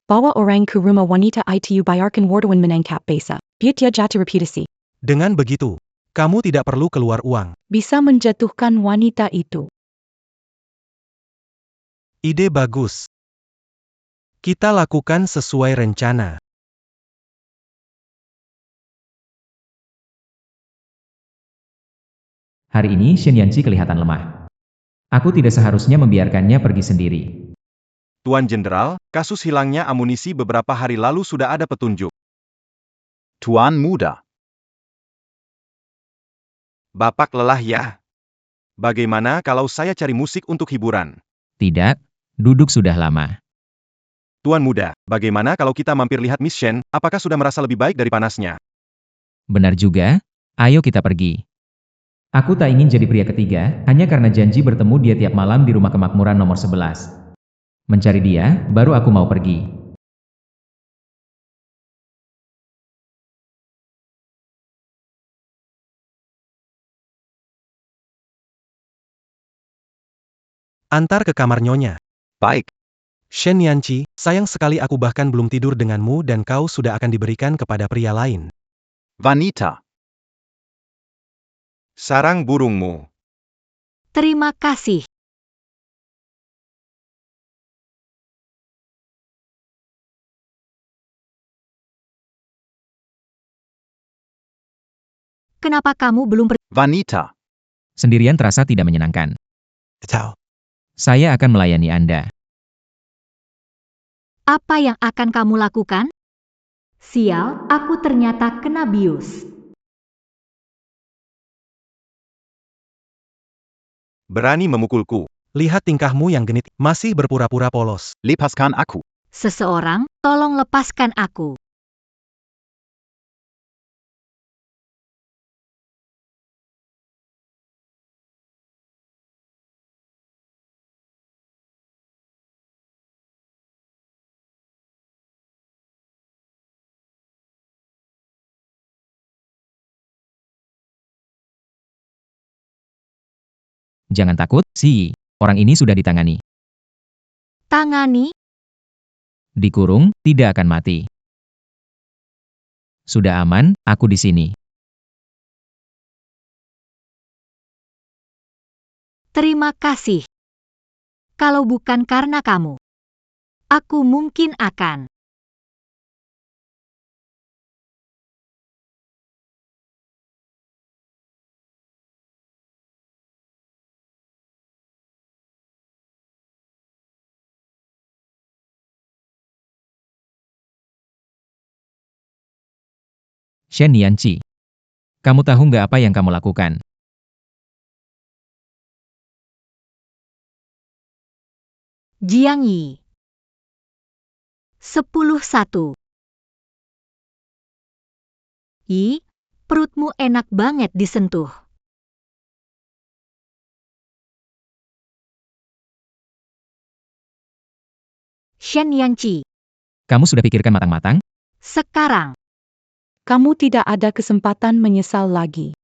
bawa orang ke rumah wanita itu bayarkan wartawan menangkap besa. Biar dia jatuh reputasi. Dengan begitu, kamu tidak perlu keluar uang. Bisa menjatuhkan wanita itu. Ide bagus. Kita lakukan sesuai rencana. Hari ini Shen Yanqi kelihatan lemah. Aku tidak seharusnya membiarkannya pergi sendiri. Tuan Jenderal, kasus hilangnya amunisi beberapa hari lalu sudah ada petunjuk. Tuan Muda. Bapak lelah ya? Bagaimana kalau saya cari musik untuk hiburan? Tidak, duduk sudah lama. Tuan Muda, bagaimana kalau kita mampir lihat Miss Shen, apakah sudah merasa lebih baik dari panasnya? Benar juga, ayo kita pergi. Aku tak ingin jadi pria ketiga, hanya karena janji bertemu dia tiap malam di rumah kemakmuran nomor 11. Mencari dia, baru aku mau pergi. Antar ke kamar nyonya. Baik. Shen Yanqi, sayang sekali aku bahkan belum tidur denganmu dan kau sudah akan diberikan kepada pria lain. Vanita. Sarang burungmu. Terima kasih. Kenapa kamu belum Vanita. Sendirian terasa tidak menyenangkan. Tau. Saya akan melayani Anda. Apa yang akan kamu lakukan? Sial, aku ternyata kena bius. Berani memukulku. Lihat tingkahmu yang genit, masih berpura-pura polos. Lepaskan aku. Seseorang, tolong lepaskan aku. Jangan takut, Si. Orang ini sudah ditangani. Tangani, Dikurung, tidak akan mati. Sudah aman, aku di sini. terima kasih. Kalau bukan karena kamu, aku mungkin akan. Shen Yanqi. Kamu tahu nggak apa yang kamu lakukan? Jiang Yi. 10-1. Yi, perutmu enak banget disentuh. Shen Yanqi. Kamu sudah pikirkan matang-matang? Sekarang, Kamu tidak ada kesempatan menyesal lagi.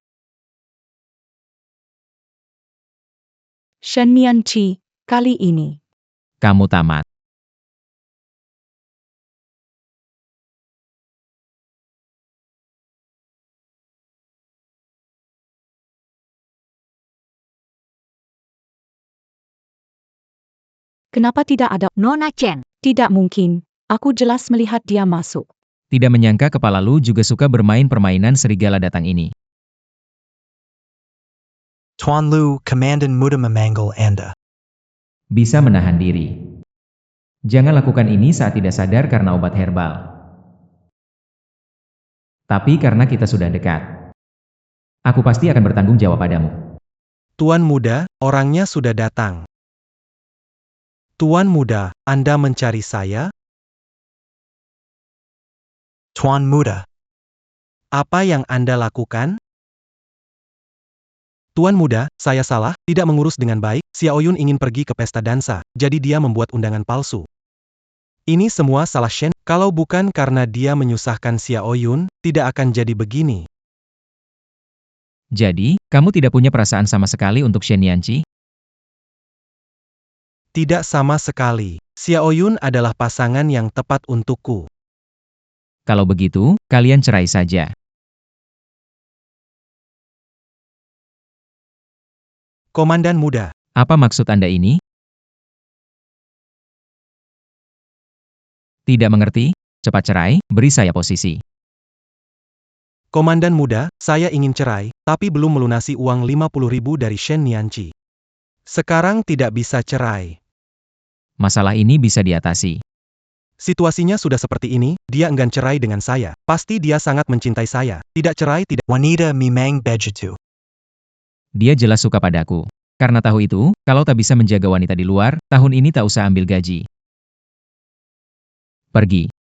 Shen Yanqi, kali ini. Kamu tamat. Kenapa tidak ada? Nona Chen. Tidak mungkin. Aku jelas melihat dia masuk. Tidak menyangka kepala Lu juga suka bermain permainan serigala datang ini. Tuan Lu, Komandan muda memanggil Anda. Bisa menahan diri. Jangan lakukan ini saat tidak sadar karena obat herbal. Tapi karena kita sudah dekat. Aku pasti akan bertanggung jawab padamu. Tuan muda, orangnya sudah datang. Tuan muda, Anda mencari saya? Tuan muda, Apa yang Anda lakukan? Tuan muda, saya salah, tidak mengurus dengan baik. Xiao Yun ingin pergi ke pesta dansa, jadi dia membuat undangan palsu. Ini semua salah Shen. Kalau bukan karena dia menyusahkan Xiao Yun, tidak akan jadi begini. Jadi, kamu tidak punya perasaan sama sekali untuk Shen Yanqi? Tidak sama sekali. Xiao Yun adalah pasangan yang tepat untukku. Kalau begitu, kalian cerai saja. Komandan muda, Apa maksud Anda ini? Tidak mengerti? Cepat cerai, beri saya posisi. Komandan muda, saya ingin cerai, tapi belum melunasi uang 50.000 dari Shen Yanqi. Sekarang tidak bisa cerai. Masalah ini bisa diatasi. Situasinya sudah seperti ini, dia enggan cerai dengan saya. Pasti dia sangat mencintai saya. Tidak cerai tidak. Wanita memang begitu. Dia jelas suka padaku. Karena tahu itu, kalau tak bisa menjaga wanita di luar, tahun ini tak usah ambil gaji. Pergi.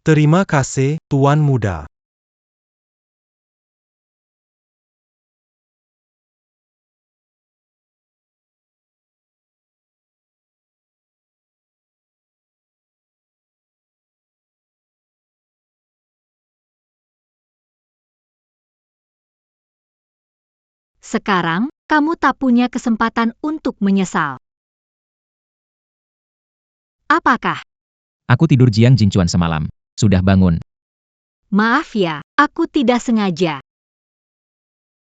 Terima kasih, Tuan muda. Sekarang, kamu tak punya kesempatan untuk menyesal. Apakah? Aku tidur Jiang Jingchuan semalam. Sudah bangun. Maaf ya, aku tidak sengaja.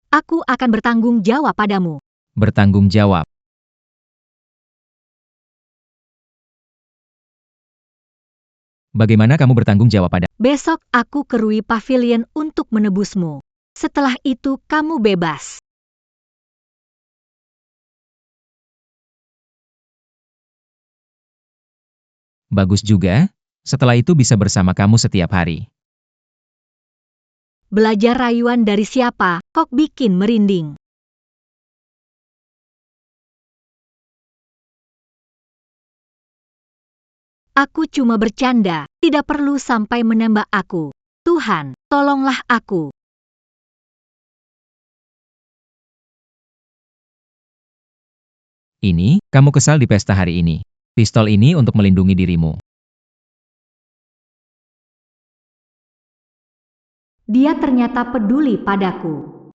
Aku akan bertanggung jawab padamu. Bertanggung jawab. Bagaimana kamu bertanggung jawab pada? Besok aku ke Rui Pavilion untuk menebusmu. Setelah itu kamu bebas. Bagus juga. Setelah itu bisa bersama kamu setiap hari. Belajar rayuan dari siapa, kok bikin merinding. Aku cuma bercanda, tidak perlu sampai menembak aku. Tuhan, tolonglah aku. Ini, kamu kesal di pesta hari ini. Pistol ini untuk melindungi dirimu. Dia ternyata peduli padaku.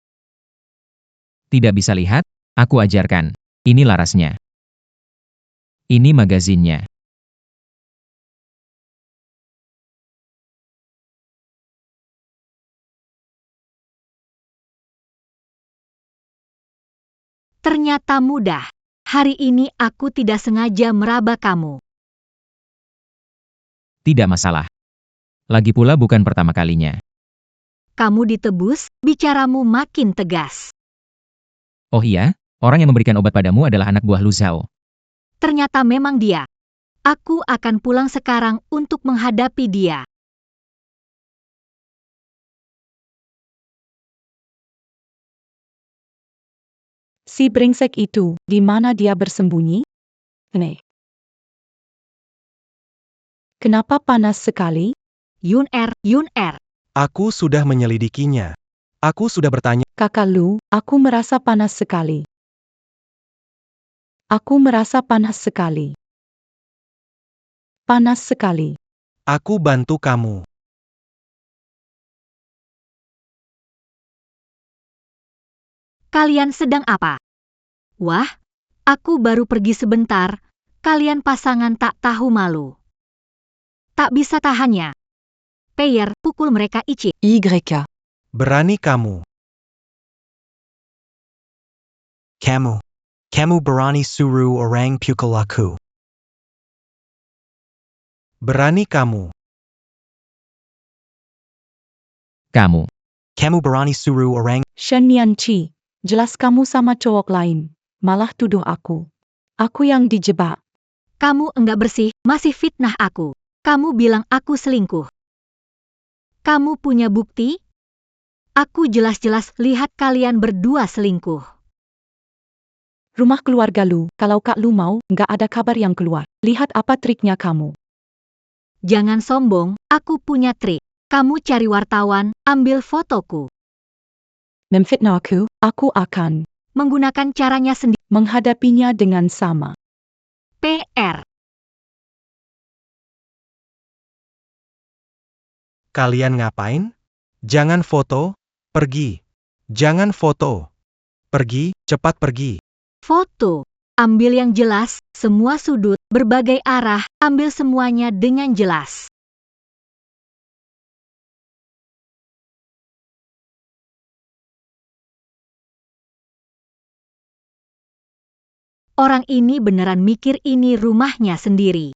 Tidak bisa lihat? Aku ajarkan. Ini larasnya. Ini magazinnya. Ternyata mudah. Hari ini aku tidak sengaja meraba kamu. Tidak masalah. Lagi pula bukan pertama kalinya. Kamu ditebus, bicaramu makin tegas. Oh iya, orang yang memberikan obat padamu adalah anak buah Lu Zhao. Ternyata memang dia. Aku akan pulang sekarang untuk menghadapi dia. Si brengsek itu, di mana dia bersembunyi? Aneh. Kenapa panas sekali? Yun Er. Aku sudah menyelidikinya. Aku sudah bertanya. Kakak Lu, aku merasa panas sekali. Aku merasa panas sekali. Panas sekali. Aku bantu kamu. Kalian sedang apa? Wah, aku baru pergi sebentar. Kalian pasangan tak tahu malu. Tak bisa tahannya. Payer, pukul mereka Ichi. YK. Berani kamu. Kamu berani suruh orang pukul aku. Berani kamu. Kamu. Kamu berani suruh orang. Shen Mianchi, jelas kamu sama cowok lain. Malah tuduh aku. Aku yang dijebak. Kamu enggak bersih, masih fitnah aku. Kamu bilang aku selingkuh. Kamu punya bukti? Aku jelas-jelas lihat kalian berdua selingkuh. Rumah keluarga Lu, kalau Kak Lu mau, nggak ada kabar yang keluar. Lihat apa triknya kamu. Jangan sombong, aku punya trik. Kamu cari wartawan, ambil fotoku. Memfitnah aku akan Menggunakan caranya sendiri. menghadapinya dengan sama. PR. Kalian ngapain? Jangan foto, pergi. Jangan foto. Pergi, cepat pergi. Foto. Ambil yang jelas, semua sudut, berbagai arah, ambil semuanya dengan jelas. Orang ini beneran mikir ini rumahnya sendiri.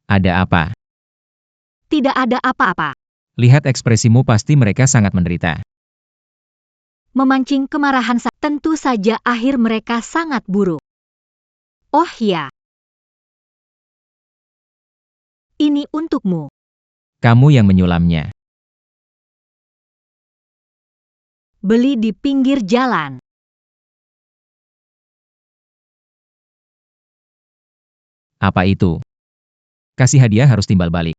Ada apa? Tidak ada apa-apa. Lihat ekspresimu, pasti mereka sangat menderita. Memancing kemarahan tentu saja akhir mereka sangat buruk. Oh ya. Ini untukmu. Kamu yang menyulamnya. Beli di pinggir jalan. Apa itu? Kasih hadiah harus timbal balik.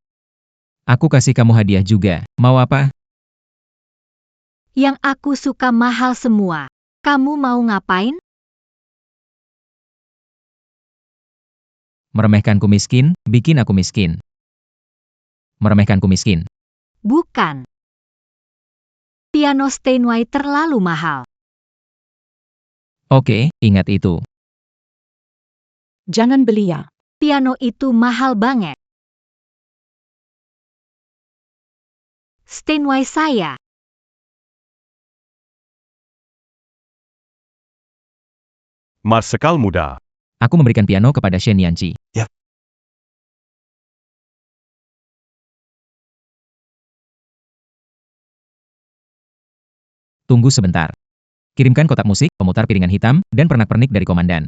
Aku kasih kamu hadiah juga. Mau apa? Yang aku suka mahal semua. Kamu mau ngapain? Meremehkanku miskin, bikin aku miskin. Meremehkanku miskin. Bukan. Piano Steinway terlalu mahal. Oke, ingat itu. Jangan beli ya. Piano itu mahal banget. Steinway saya. Marsekal muda. Aku memberikan piano kepada Shen Yanqi. Ya. Tunggu sebentar. Kirimkan kotak musik, pemutar piringan hitam, dan pernak-pernik dari komandan.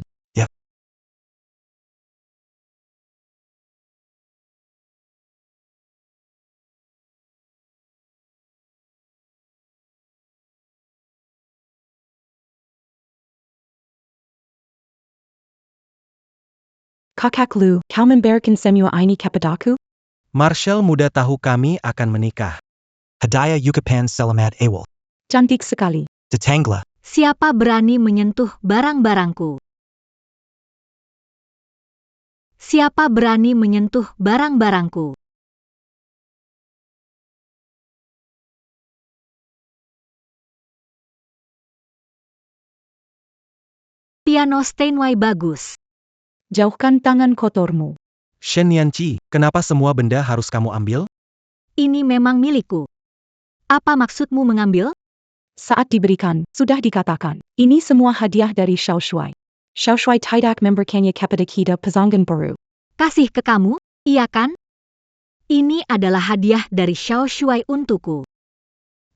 Kakak Lu, kau memberikan semua ini kepadaku? Marshal muda tahu kami akan menikah. Hadaya Yukapan Selamat Awal. Cantik sekali. Detangla. Siapa berani menyentuh barang-barangku? Siapa berani menyentuh barang-barangku? Piano Steinway bagus. Jauhkan tangan kotormu. Shen Nianqi, kenapa semua benda harus kamu ambil? Ini memang milikku. Apa maksudmu mengambil? Saat diberikan, sudah dikatakan. Ini semua hadiah dari Xiao Shuai. Xiao Shuai tidak memberikannya kepada kita pasangan baru. Kasih ke kamu, iya kan? Ini adalah hadiah dari Xiao Shuai untukku.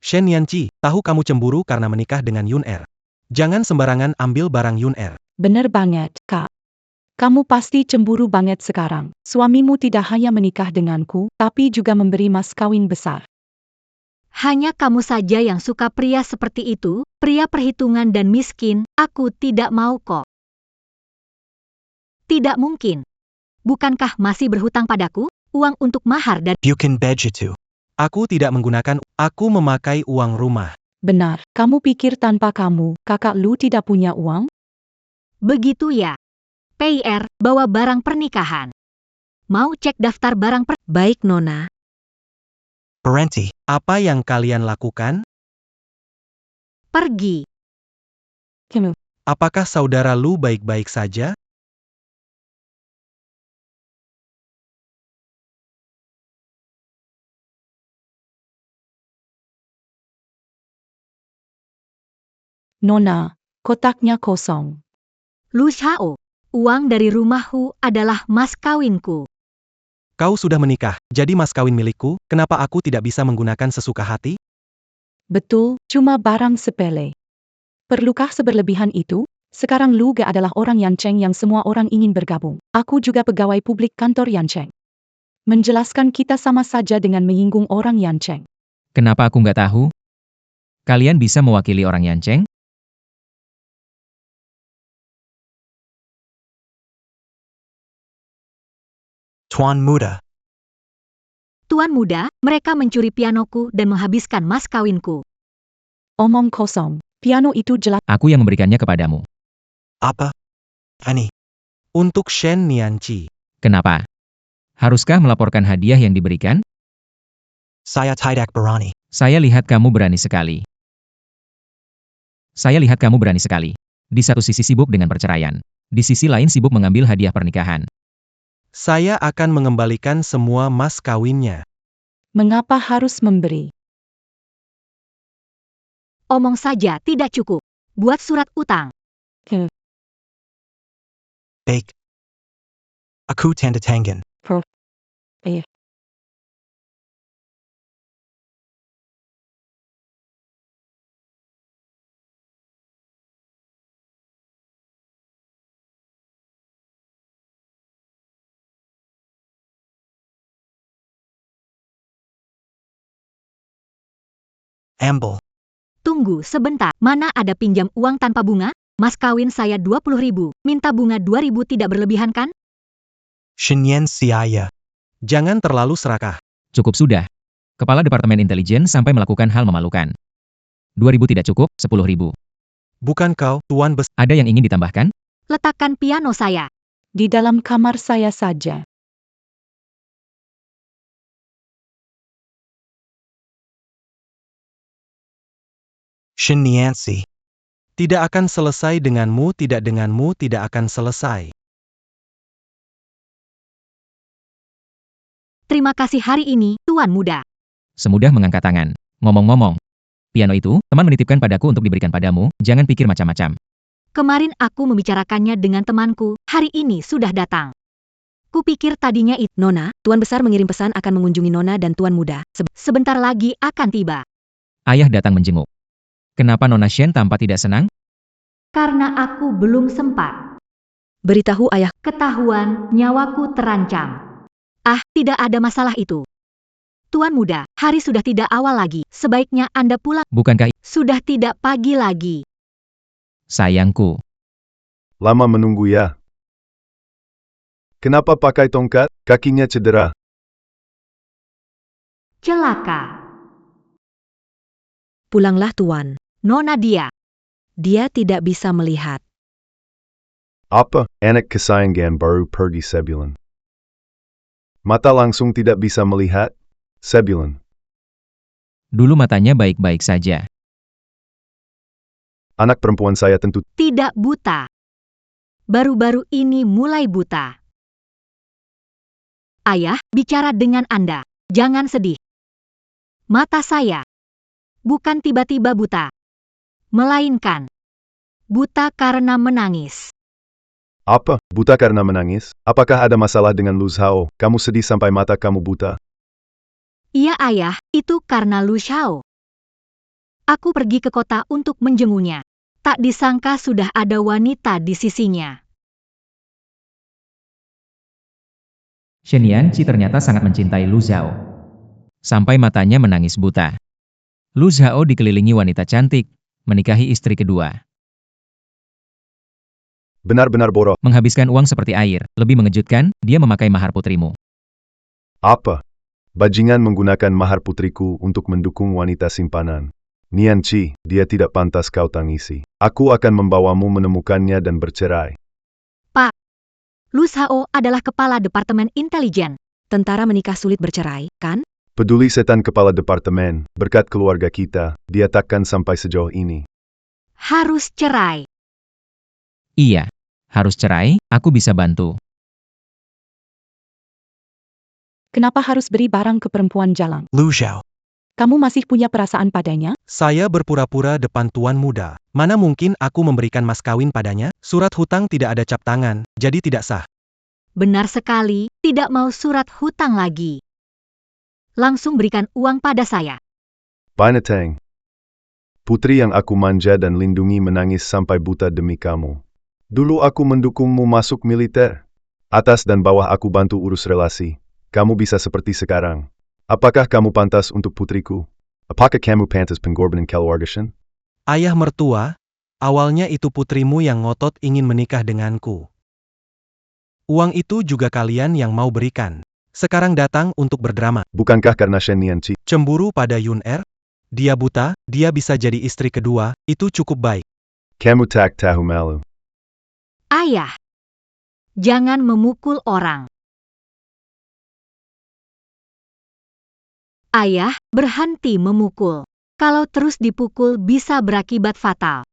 Shen Nianqi, tahu kamu cemburu karena menikah dengan Yun Er. Jangan sembarangan ambil barang Yun Er. Benar banget, Kak. Kamu pasti cemburu banget sekarang. Suamimu tidak hanya menikah denganku, tapi juga memberi mas kawin besar. Hanya kamu saja yang suka pria seperti itu, pria perhitungan dan miskin, aku tidak mau kok. Tidak mungkin. Bukankah masih berhutang padaku, uang untuk mahar dan... Bukan begitu. Aku tidak menggunakan, aku memakai uang rumah. Benar, kamu pikir tanpa kamu, kakak Lu tidak punya uang? Begitu ya. PIR, bawa barang pernikahan. Mau cek daftar barang Baik, Nona. Berhenti. Apa yang kalian lakukan? pergi. Kamu. Apakah saudara Lu baik-baik saja? Nona, kotaknya kosong. Lu Xiao, uang dari rumahku adalah mas kawinku. Kau sudah menikah, jadi mas kawin milikku, kenapa aku tidak bisa menggunakan sesuka hati? Betul, cuma barang sepele. Perlukah seberlebihan itu? Sekarang Lu Ge adalah orang Yancheng yang semua orang ingin bergabung. Aku juga pegawai publik kantor Yancheng. Menjelaskan kita sama saja dengan menyinggung orang Yancheng. Kenapa aku nggak tahu? Kalian bisa mewakili orang Yancheng? Tuan Muda. Tuan muda, mereka mencuri pianoku dan menghabiskan mas kawinku. Omong kosong. Piano itu jelas. Aku yang memberikannya kepadamu. Apa? Ani. Untuk Shen Nianqi. Kenapa? Haruskah melaporkan hadiah yang diberikan? Saya tidak berani. Saya lihat kamu berani sekali. Saya lihat kamu berani sekali. Di satu sisi sibuk dengan perceraian. Di sisi lain sibuk mengambil hadiah pernikahan. Saya akan mengembalikan semua mas kawinnya. Mengapa harus memberi? Omong saja tidak cukup. Buat surat utang. Baik. Aku tanda tangan. Ambil. Tunggu sebentar, mana ada pinjam uang tanpa bunga? Mas kawin saya 20.000, minta bunga 2.000 tidak berlebihan kan? Shinyan Siaya. Jangan terlalu serakah. Cukup sudah. Kepala Departemen Intelijen sampai melakukan hal memalukan. 2.000 tidak cukup, 10.000. Bukan kau, Tuan Besar. Ada yang ingin ditambahkan? Letakkan piano saya. Di dalam kamar saya saja. Shin Niancy. Tidak akan selesai denganmu, tidak akan selesai. Terima kasih hari ini, Tuan muda. Semudah mengangkat tangan. Ngomong-ngomong. Piano itu, teman menitipkan padaku untuk diberikan padamu, jangan pikir macam-macam. Kemarin aku membicarakannya dengan temanku, hari ini sudah datang. Kupikir tadinya itu. Nona, Tuan Besar mengirim pesan akan mengunjungi Nona dan Tuan Muda. Sebentar lagi akan tiba. Ayah datang menjenguk. Kenapa Nona Shen tampak tidak senang? Karena aku belum sempat. Beritahu ayah. Ketahuan, nyawaku terancam. Ah, tidak ada masalah itu. Tuan muda, hari sudah tidak awal lagi. Sebaiknya Anda pulang. Bukankah Sudah tidak pagi lagi. sayangku? Lama menunggu ya. Kenapa pakai tongkat? Kakinya cedera. Celaka. Pulanglah Tuan. Nona dia. Dia tidak bisa melihat. Apa? Anak kesayangan baru pergi sebulan. Mata langsung tidak bisa melihat? Sebulan. Dulu matanya baik-baik saja. Anak perempuan saya tentu Tidak buta. Baru-baru ini mulai buta. Ayah, bicara dengan Anda. Jangan sedih. Mata saya bukan tiba-tiba buta, melainkan buta karena menangis. Apa? Buta karena menangis? Apakah ada masalah dengan Lu Zhao? Kamu sedih sampai mata kamu buta? Iya ayah, itu karena Lu Xiao. Aku pergi ke kota untuk menjenguknya. Tak disangka sudah ada wanita di sisinya. Shen Yanqi ternyata sangat mencintai Lu Zhao. Sampai matanya menangis buta. Lu Zhao dikelilingi wanita cantik, menikahi istri kedua. Benar-benar bodoh. Menghabiskan uang seperti air, lebih mengejutkan, dia memakai mahar putrimu. Apa? Bajingan menggunakan mahar putriku untuk mendukung wanita simpanan. Nianqi, dia tidak pantas kau tangisi. Aku akan membawamu menemukannya dan bercerai. Pak, Lu Xiao adalah kepala Departemen Intelijen. Tentara menikah sulit bercerai, kan? Peduli setan kepala departemen, berkat keluarga kita, dia takkan sampai sejauh ini. Harus cerai. Iya, harus cerai, aku bisa bantu. Kenapa harus beri barang ke perempuan jalang? Lu Zhao. Kamu masih punya perasaan padanya? Saya berpura-pura depan tuan muda. Mana mungkin aku memberikan mas kawin padanya? Surat hutang tidak ada cap tangan, jadi tidak sah. Benar sekali, tidak mau surat hutang lagi. Langsung berikan uang pada saya. Binatang. Putri yang aku manja dan lindungi menangis sampai buta demi kamu. Dulu aku mendukungmu masuk militer. Atas dan bawah aku bantu urus relasi. Kamu bisa seperti sekarang. Apakah kamu pantas untuk putriku? Apakah kamu pantas pengorbanan keluarga? Ayah mertua, awalnya itu putrimu yang ngotot ingin menikah denganku. Uang itu juga kalian yang mau berikan. Sekarang datang untuk berdrama. Bukankah karena Shen Nianqi? Cemburu pada Yun Er? Dia buta, dia bisa jadi istri kedua, itu cukup baik. Kamu tak tahu malu. Ayah, jangan memukul orang. Ayah, berhenti memukul. Kalau terus dipukul bisa berakibat fatal.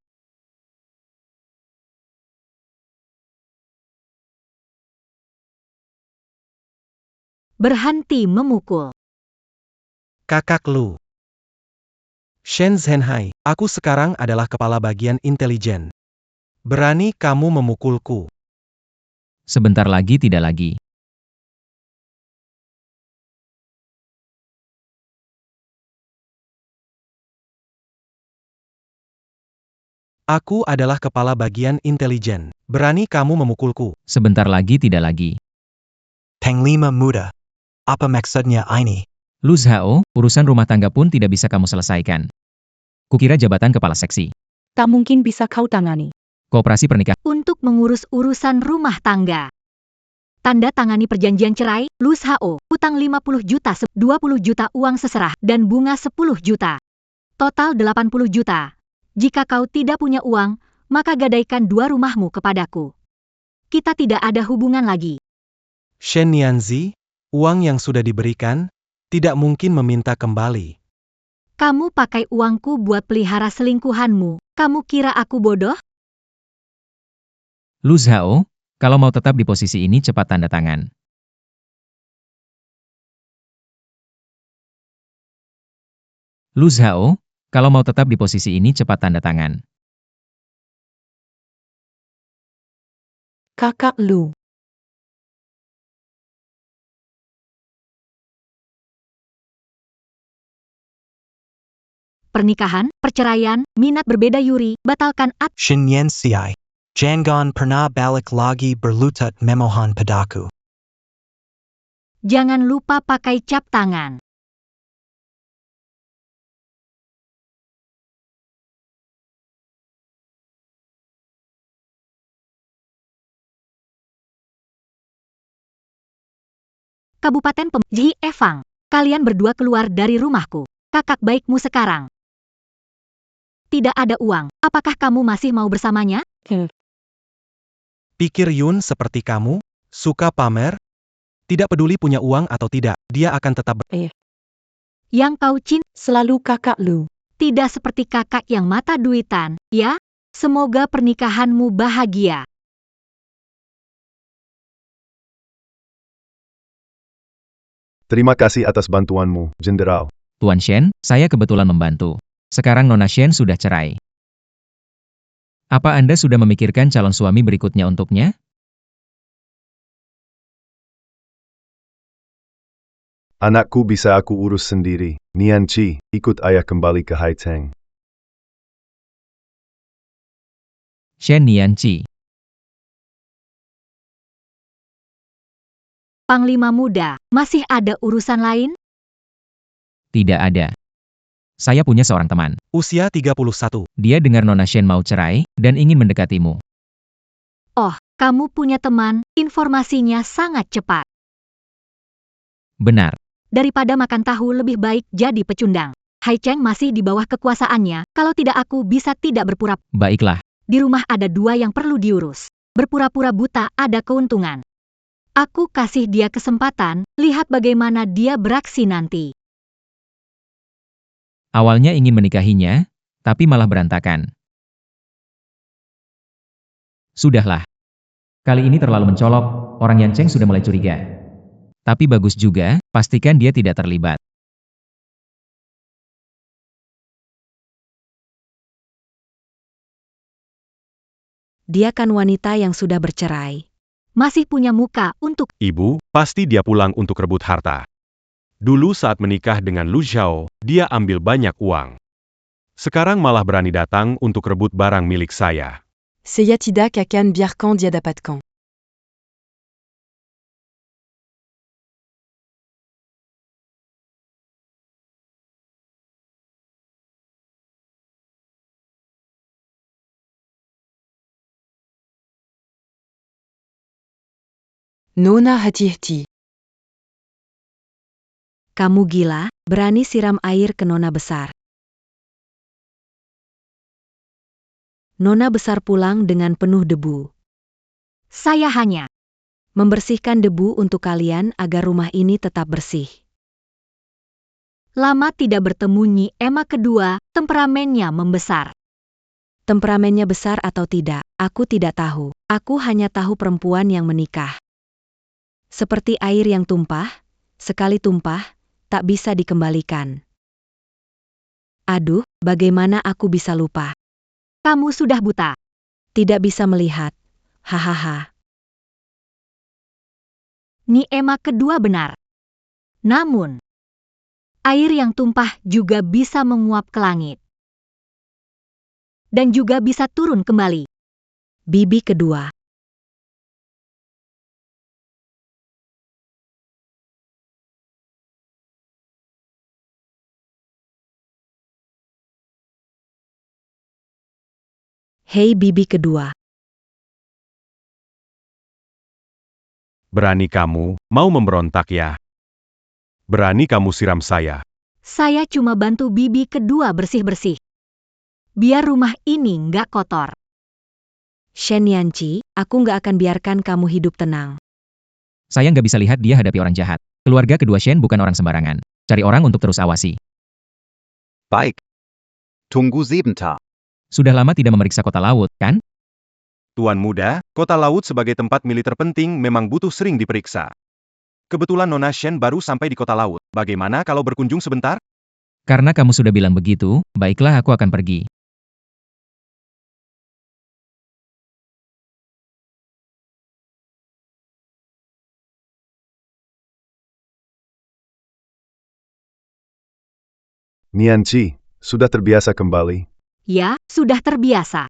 Berhenti memukul. Kakak Lu. Shen Zhenhai, aku sekarang adalah kepala bagian intelijen. Berani kamu memukulku. Sebentar lagi tidak lagi. Aku adalah kepala bagian intelijen. Berani kamu memukulku. Sebentar lagi tidak lagi. Panglima muda. Apa maksudnya ini? Lu Zhao, urusan rumah tangga pun tidak bisa kamu selesaikan. Kukira jabatan kepala seksi. Tak mungkin bisa kau tangani. Koperasi pernikahan. Untuk mengurus urusan rumah tangga. Tanda tangani perjanjian cerai, Lu Xiao, hutang 50 juta, 20 juta uang seserah, dan bunga 10 juta. Total 80 juta. Jika kau tidak punya uang, maka gadaikan 2 rumahmu kepadaku. Kita tidak ada hubungan lagi. Shen Nianzi, uang yang sudah diberikan, tidak mungkin meminta kembali. Kamu pakai uangku buat pelihara selingkuhanmu. Kamu kira aku bodoh? Lu Zhao, kalau mau tetap di posisi ini cepat tanda tangan. Lu Zhao, kalau mau tetap di posisi ini cepat tanda tangan. Kakak Lu. Pernikahan, perceraian, minat berbeda Yuri, batalkan Shin Yen Siai. Jangan pernah balik lagi berlutut memohon padaku. Jangan lupa pakai cap tangan. Kabupaten Ji Evang, kalian berdua keluar dari rumahku. Kakak baikmu sekarang. Tidak ada uang, apakah kamu masih mau bersamanya? Pikir Yun seperti kamu? Suka pamer? Tidak peduli punya uang atau tidak, dia akan tetap Yang kau cinta Selalu kakak Lu. tidak seperti kakak yang mata duitan, ya? Semoga pernikahanmu bahagia. Terima kasih atas bantuanmu, Jenderal. Tuan Shen, saya kebetulan membantu. Sekarang Nona Shen sudah cerai. Apa Anda sudah memikirkan calon suami berikutnya untuknya? Anakku bisa aku urus sendiri. Nian Chi, ikut ayah kembali ke Haiteng. Shen Nianqi. Panglima muda, masih ada urusan lain? Tidak ada. Saya punya seorang teman. usia 31. Dia dengar Nona Shen mau cerai, dan ingin mendekatimu. Oh, kamu punya teman, informasinya sangat cepat. Benar. Daripada makan tahu lebih baik jadi pecundang. Hai Cheng masih di bawah kekuasaannya, kalau tidak aku bisa tidak berpura. Baiklah. Di rumah ada dua yang perlu diurus. Berpura-pura buta ada keuntungan. Aku kasih dia kesempatan, lihat bagaimana dia beraksi nanti. Awalnya ingin menikahinya, tapi malah berantakan. Sudahlah. Kali ini terlalu mencolok, orang Yan Cheng sudah mulai curiga. Tapi bagus juga, pastikan dia tidak terlibat. Dia kan wanita yang sudah bercerai. Masih punya muka untuk Ibu, pasti dia pulang untuk rebut harta. Dulu saat menikah dengan Lu Xiao, dia ambil banyak uang. Sekarang malah berani datang untuk rebut barang milik saya. Seyatida Kakan Biarkan Diadapatkan. Nona hati-hati. Kamu gila, berani siram air ke nona besar. Nona besar pulang dengan penuh debu. saya hanya Membersihkan debu untuk kalian agar rumah ini tetap bersih. lama tidak bertemu Nyi Emma kedua, temperamennya membesar. Temperamennya besar atau tidak, aku tidak tahu. Aku hanya tahu perempuan yang menikah. Seperti air yang tumpah, sekali tumpah, tak bisa dikembalikan. Aduh, bagaimana aku bisa lupa? Kamu sudah buta. Tidak bisa melihat. Hahaha. Nyi Emma kedua benar. Namun, air yang tumpah juga bisa menguap ke langit. Dan juga bisa turun kembali. Bibi kedua. Hei bibi kedua. Berani kamu, mau memberontak ya? Berani kamu siram saya? Saya cuma bantu bibi kedua bersih-bersih. Biar rumah ini nggak kotor. Shen Yanqi, aku nggak akan biarkan kamu hidup tenang. Saya nggak bisa lihat dia hadapi orang jahat. Keluarga kedua Shen bukan orang sembarangan. Cari orang untuk terus awasi. Baik. Tunggu sebentar. Sudah lama tidak memeriksa kota laut, kan? Tuan muda, kota laut sebagai tempat militer penting memang butuh sering diperiksa. Kebetulan Nona Shen baru sampai di kota laut. Bagaimana kalau berkunjung sebentar? Karena kamu sudah bilang begitu, baiklah aku akan pergi. Nian Chi, sudah terbiasa kembali? Ya, sudah terbiasa.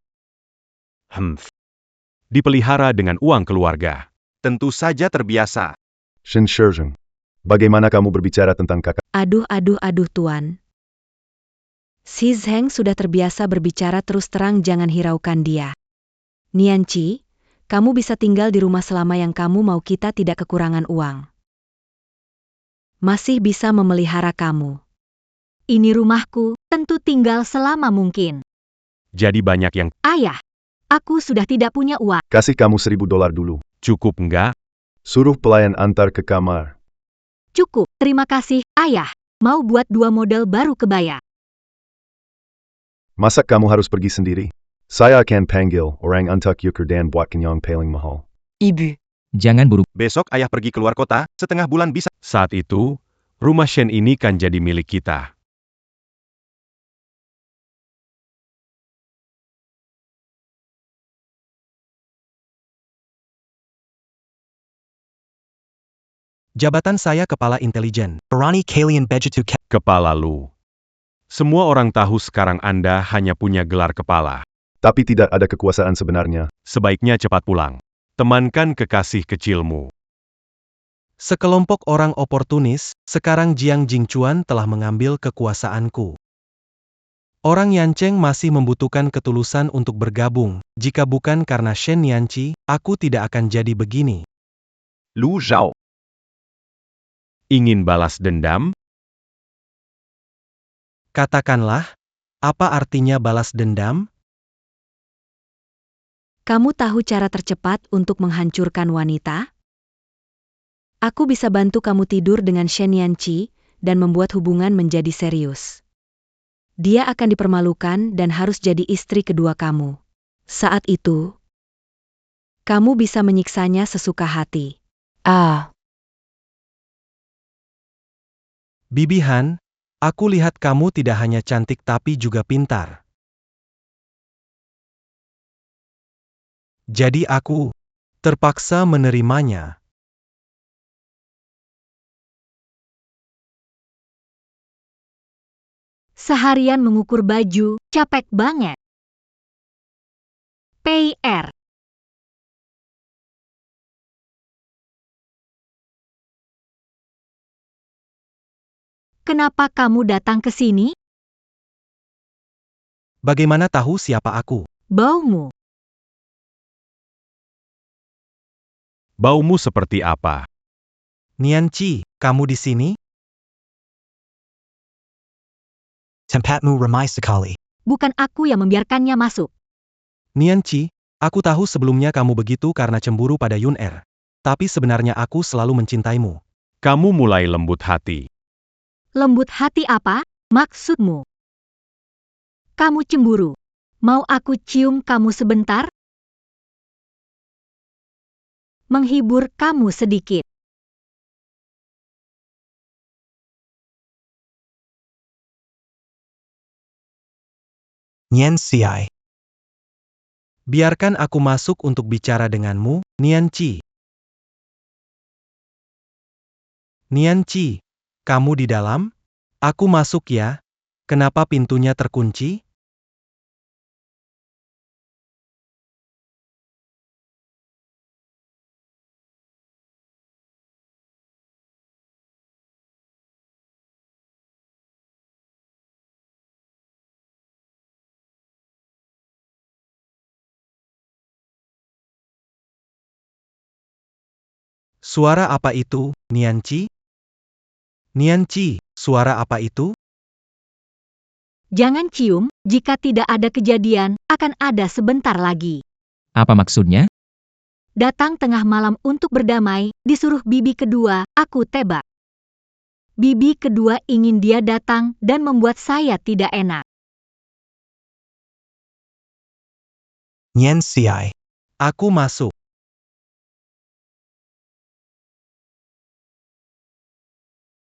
Dipelihara dengan uang keluarga. Tentu saja terbiasa. Shen Shizheng, bagaimana kamu berbicara tentang kakak? Aduh tuan. Si Zheng sudah terbiasa berbicara terus terang, jangan hiraukan dia. Nianqi, kamu bisa tinggal di rumah selama yang kamu mau, kita tidak kekurangan uang. masih bisa memelihara kamu. Ini rumahku, tentu tinggal selama mungkin. Jadi banyak yang Ayah, aku sudah tidak punya uang. Kasih kamu $1.000 dulu. cukup enggak? Suruh pelayan antar ke kamar. Cukup, terima kasih, Ayah. Mau buat 2 model baru kebaya. Masa kamu harus pergi sendiri? Saya akan panggil orang untuk yuker dan buat kenyang paling mahal. Ibu. Jangan buru. Besok ayah pergi keluar kota, setengah bulan bisa. Saat itu, rumah Shen ini kan jadi milik kita. Jabatan saya kepala intelijen. Barani Kalian Bejitu Kepala Lu. Semua orang tahu sekarang Anda hanya punya gelar kepala. Tapi tidak ada kekuasaan sebenarnya. Sebaiknya cepat pulang. Temankan kekasih kecilmu. Sekelompok orang oportunis, sekarang Jiang Jingchuan telah mengambil kekuasaanku. Orang Yancheng masih membutuhkan ketulusan untuk bergabung. Jika bukan karena Shen Yanqi, aku tidak akan jadi begini. Lu Zhao. Ingin balas dendam? Katakanlah, apa artinya balas dendam? Kamu tahu cara tercepat untuk menghancurkan wanita? Aku bisa bantu kamu tidur dengan Shen Yanqi dan membuat hubungan menjadi serius. Dia akan dipermalukan dan harus jadi istri kedua kamu. Saat itu, kamu bisa menyiksanya sesuka hati. Ah. Bibi Han, aku lihat kamu tidak hanya cantik tapi juga pintar. Jadi aku terpaksa menerimanya. Seharian mengukur baju, capek banget. PR. Kenapa kamu datang ke sini? Bagaimana tahu siapa aku? Baumu. Baumu seperti apa? Nianqi, kamu di sini? Tempatmu ramai sekali. Bukan aku yang membiarkannya masuk. Nianqi, aku tahu sebelumnya kamu begitu karena cemburu pada Yun Er. Tapi sebenarnya aku selalu mencintaimu. Kamu mulai lembut hati. Lembut hati apa? Maksudmu? Kamu cemburu. Mau aku cium kamu sebentar? Menghibur kamu sedikit. Nien Siai. Biarkan aku masuk untuk bicara denganmu, Nianqi. Nianqi, kamu di dalam? Aku masuk ya. Kenapa pintunya terkunci? Suara apa itu, Nianqi? Nianqi, suara apa itu? Jangan cium, jika tidak ada kejadian, akan ada sebentar lagi. Apa maksudnya? Datang tengah malam untuk berdamai, disuruh bibi kedua, aku tebak. Bibi kedua ingin dia datang dan membuat saya tidak enak. Nien Siai. Aku masuk.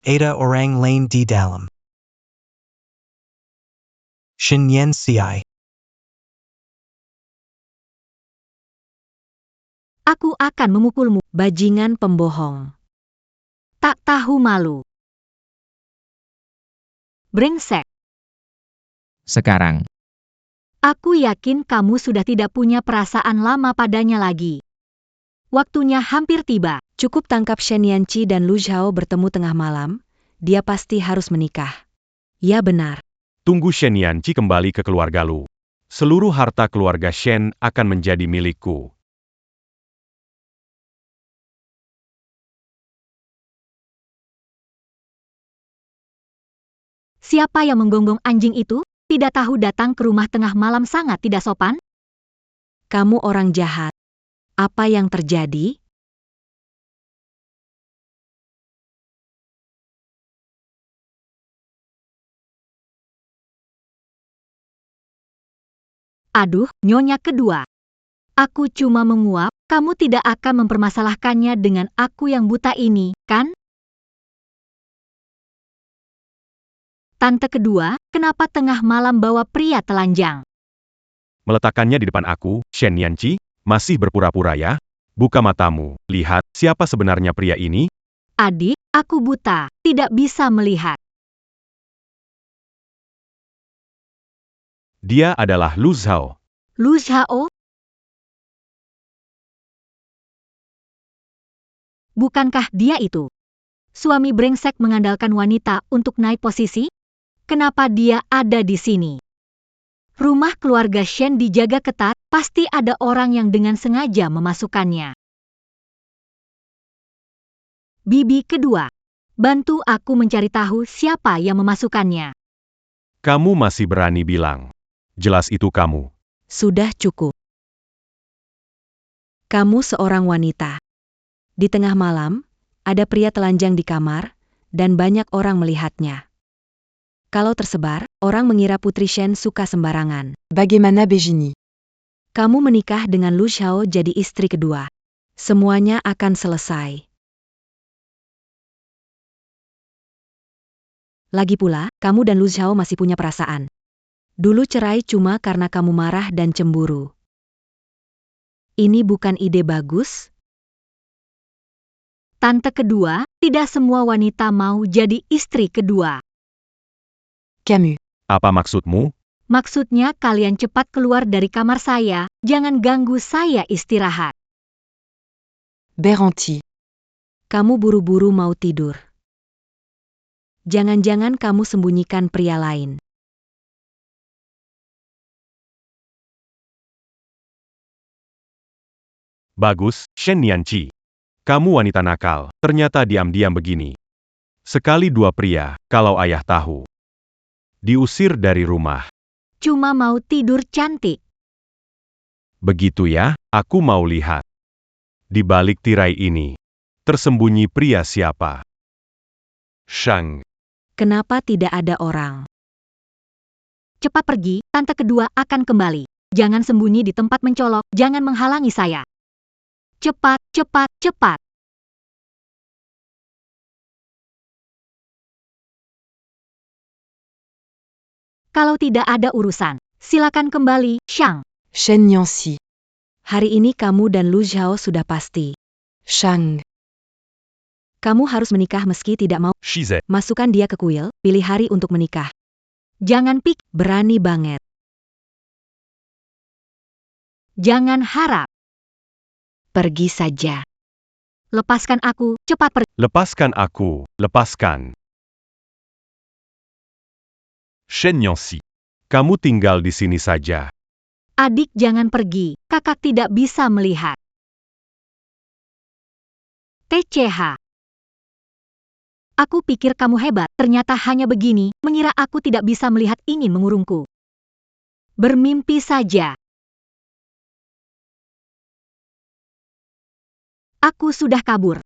Ada orang lain di dalam. Shin Nien Siai. Aku akan memukulmu, Bajingan pembohong. tak tahu malu. Brengsek. Sekarang. Aku yakin kamu sudah tidak punya perasaan lama padanya lagi. Waktunya hampir tiba. Cukup tangkap Shen Yanqi dan Lu Zhao bertemu tengah malam, dia pasti harus menikah. Ya benar. Tunggu Shen Yanqi kembali ke keluarga Lu. Seluruh harta keluarga Shen akan menjadi milikku. Siapa yang menggonggong anjing itu? Tidak tahu datang ke rumah tengah malam sangat tidak sopan? Kamu orang jahat. Apa yang terjadi? Aduh, Nyonya kedua. Aku cuma menguap, kamu tidak akan mempermasalahkannya dengan aku yang buta ini, kan? Tante kedua, kenapa tengah malam bawa pria telanjang? Meletakkannya di depan aku, Shen Yanqi, masih berpura-pura ya? Buka matamu, lihat, siapa sebenarnya pria ini? Adik, aku buta, tidak bisa melihat. Dia adalah Lu Zhao. Lu Zhao? Bukankah dia itu? Suami brengsek mengandalkan wanita untuk naik posisi? Kenapa dia ada di sini? Rumah keluarga Shen dijaga ketat, pasti ada orang yang dengan sengaja memasukkannya. Bibi kedua, bantu aku mencari tahu siapa yang memasukkannya. Kamu masih berani bilang. Jelas itu kamu. Sudah cukup. Kamu seorang wanita. Di tengah malam, ada pria telanjang di kamar, dan banyak orang melihatnya. Kalau tersebar, orang mengira Putri Shen suka sembarangan. Bagaimana Begini? Kamu menikah dengan Lu Xiao jadi istri kedua. Semuanya akan selesai. Lagi pula, kamu dan Lu Xiao masih punya perasaan. Dulu cerai cuma karena kamu marah dan cemburu. Ini bukan ide bagus? Tante kedua, tidak semua wanita mau jadi istri kedua. Camus. Apa maksudmu? Maksudnya kalian cepat keluar dari kamar saya, jangan ganggu saya istirahat. Beranti. Kamu buru-buru mau tidur. Jangan-jangan kamu sembunyikan pria lain. Bagus, Shen Yanqi. Kamu wanita nakal, ternyata diam-diam begini. Sekali dua pria, kalau ayah tahu. Diusir dari rumah. Cuma mau tidur cantik. Begitu ya, aku mau lihat. Di balik tirai ini, tersembunyi pria siapa? Shang. Kenapa tidak ada orang? Cepat pergi, tante kedua akan kembali. Jangan sembunyi di tempat mencolok, jangan menghalangi saya. Cepat, cepat, cepat. Kalau tidak ada urusan, silakan kembali, Shang. Shen Yanxi. Hari ini kamu dan Lu Xiao sudah pasti. Shang. Kamu harus menikah meski tidak mau. Shize. Masukkan dia ke kuil, pilih hari untuk menikah. Jangan Berani banget. jangan harap. Pergi saja. Lepaskan aku, cepat pergi. Lepaskan aku, lepaskan. Shen Yanxi. Kamu tinggal di sini saja. Adik jangan pergi, kakak tidak bisa melihat. TCH. Aku pikir kamu hebat, ternyata hanya begini, mengira aku tidak bisa melihat ingin mengurungku. Bermimpi saja. Aku sudah kabur.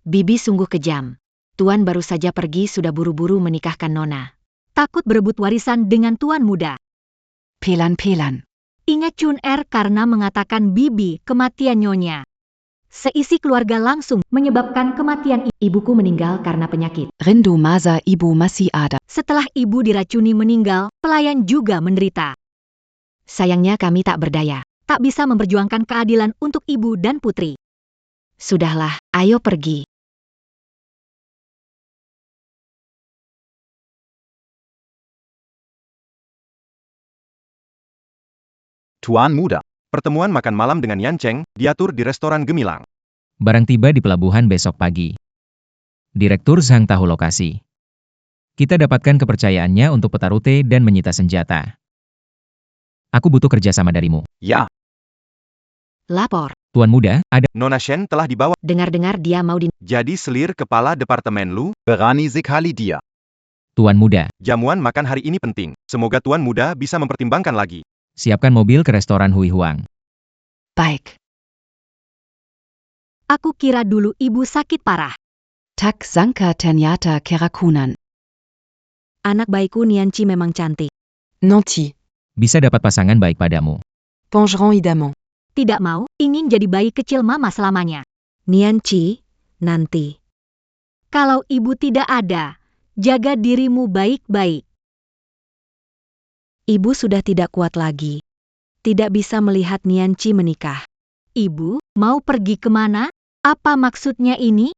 Bibi sungguh kejam. Tuan baru saja pergi sudah buru-buru menikahkan Nona. Takut berebut warisan dengan tuan muda. Pelan-pelan. Ingat Chun Er karena mengatakan Bibi kematian nyonya. Seisi keluarga langsung menyebabkan kematian Ibuku meninggal karena penyakit. Rindo Masa Ibu masih ada. Setelah ibu diracuni meninggal, pelayan juga menderita. Sayangnya kami tak berdaya. Tak bisa memperjuangkan keadilan untuk ibu dan putri. Sudahlah, ayo pergi. Tuan muda. Pertemuan makan malam dengan Yan Cheng diatur di restoran Gemilang. Barang tiba di pelabuhan besok pagi. Direktur Zhang tahu lokasi. Kita dapatkan kepercayaannya untuk peta rute dan menyita senjata. Aku butuh kerjasama darimu. Ya, Lapor. Tuan muda, ada Nona Shen telah dibawa Dengar-dengar dia mau jadi selir kepala departemen Lu. Berani sekali dia. Tuan muda, Jamuan makan hari ini penting. Semoga Tuan muda bisa mempertimbangkan lagi. siapkan mobil ke restoran Hui Huang. Baik. Aku kira dulu ibu sakit parah. Tak sangka ternyata keracunan. Anak baikku Nianci memang cantik. Nanti. Bisa dapat pasangan baik padamu. Pengerang idamment. Tidak mau, ingin jadi bayi kecil mama selamanya. Nianci, nanti. Kalau ibu tidak ada, jaga dirimu baik-baik. Ibu sudah tidak kuat lagi. Tidak bisa melihat Nianci menikah. Ibu, mau pergi kemana? Apa maksudnya ini?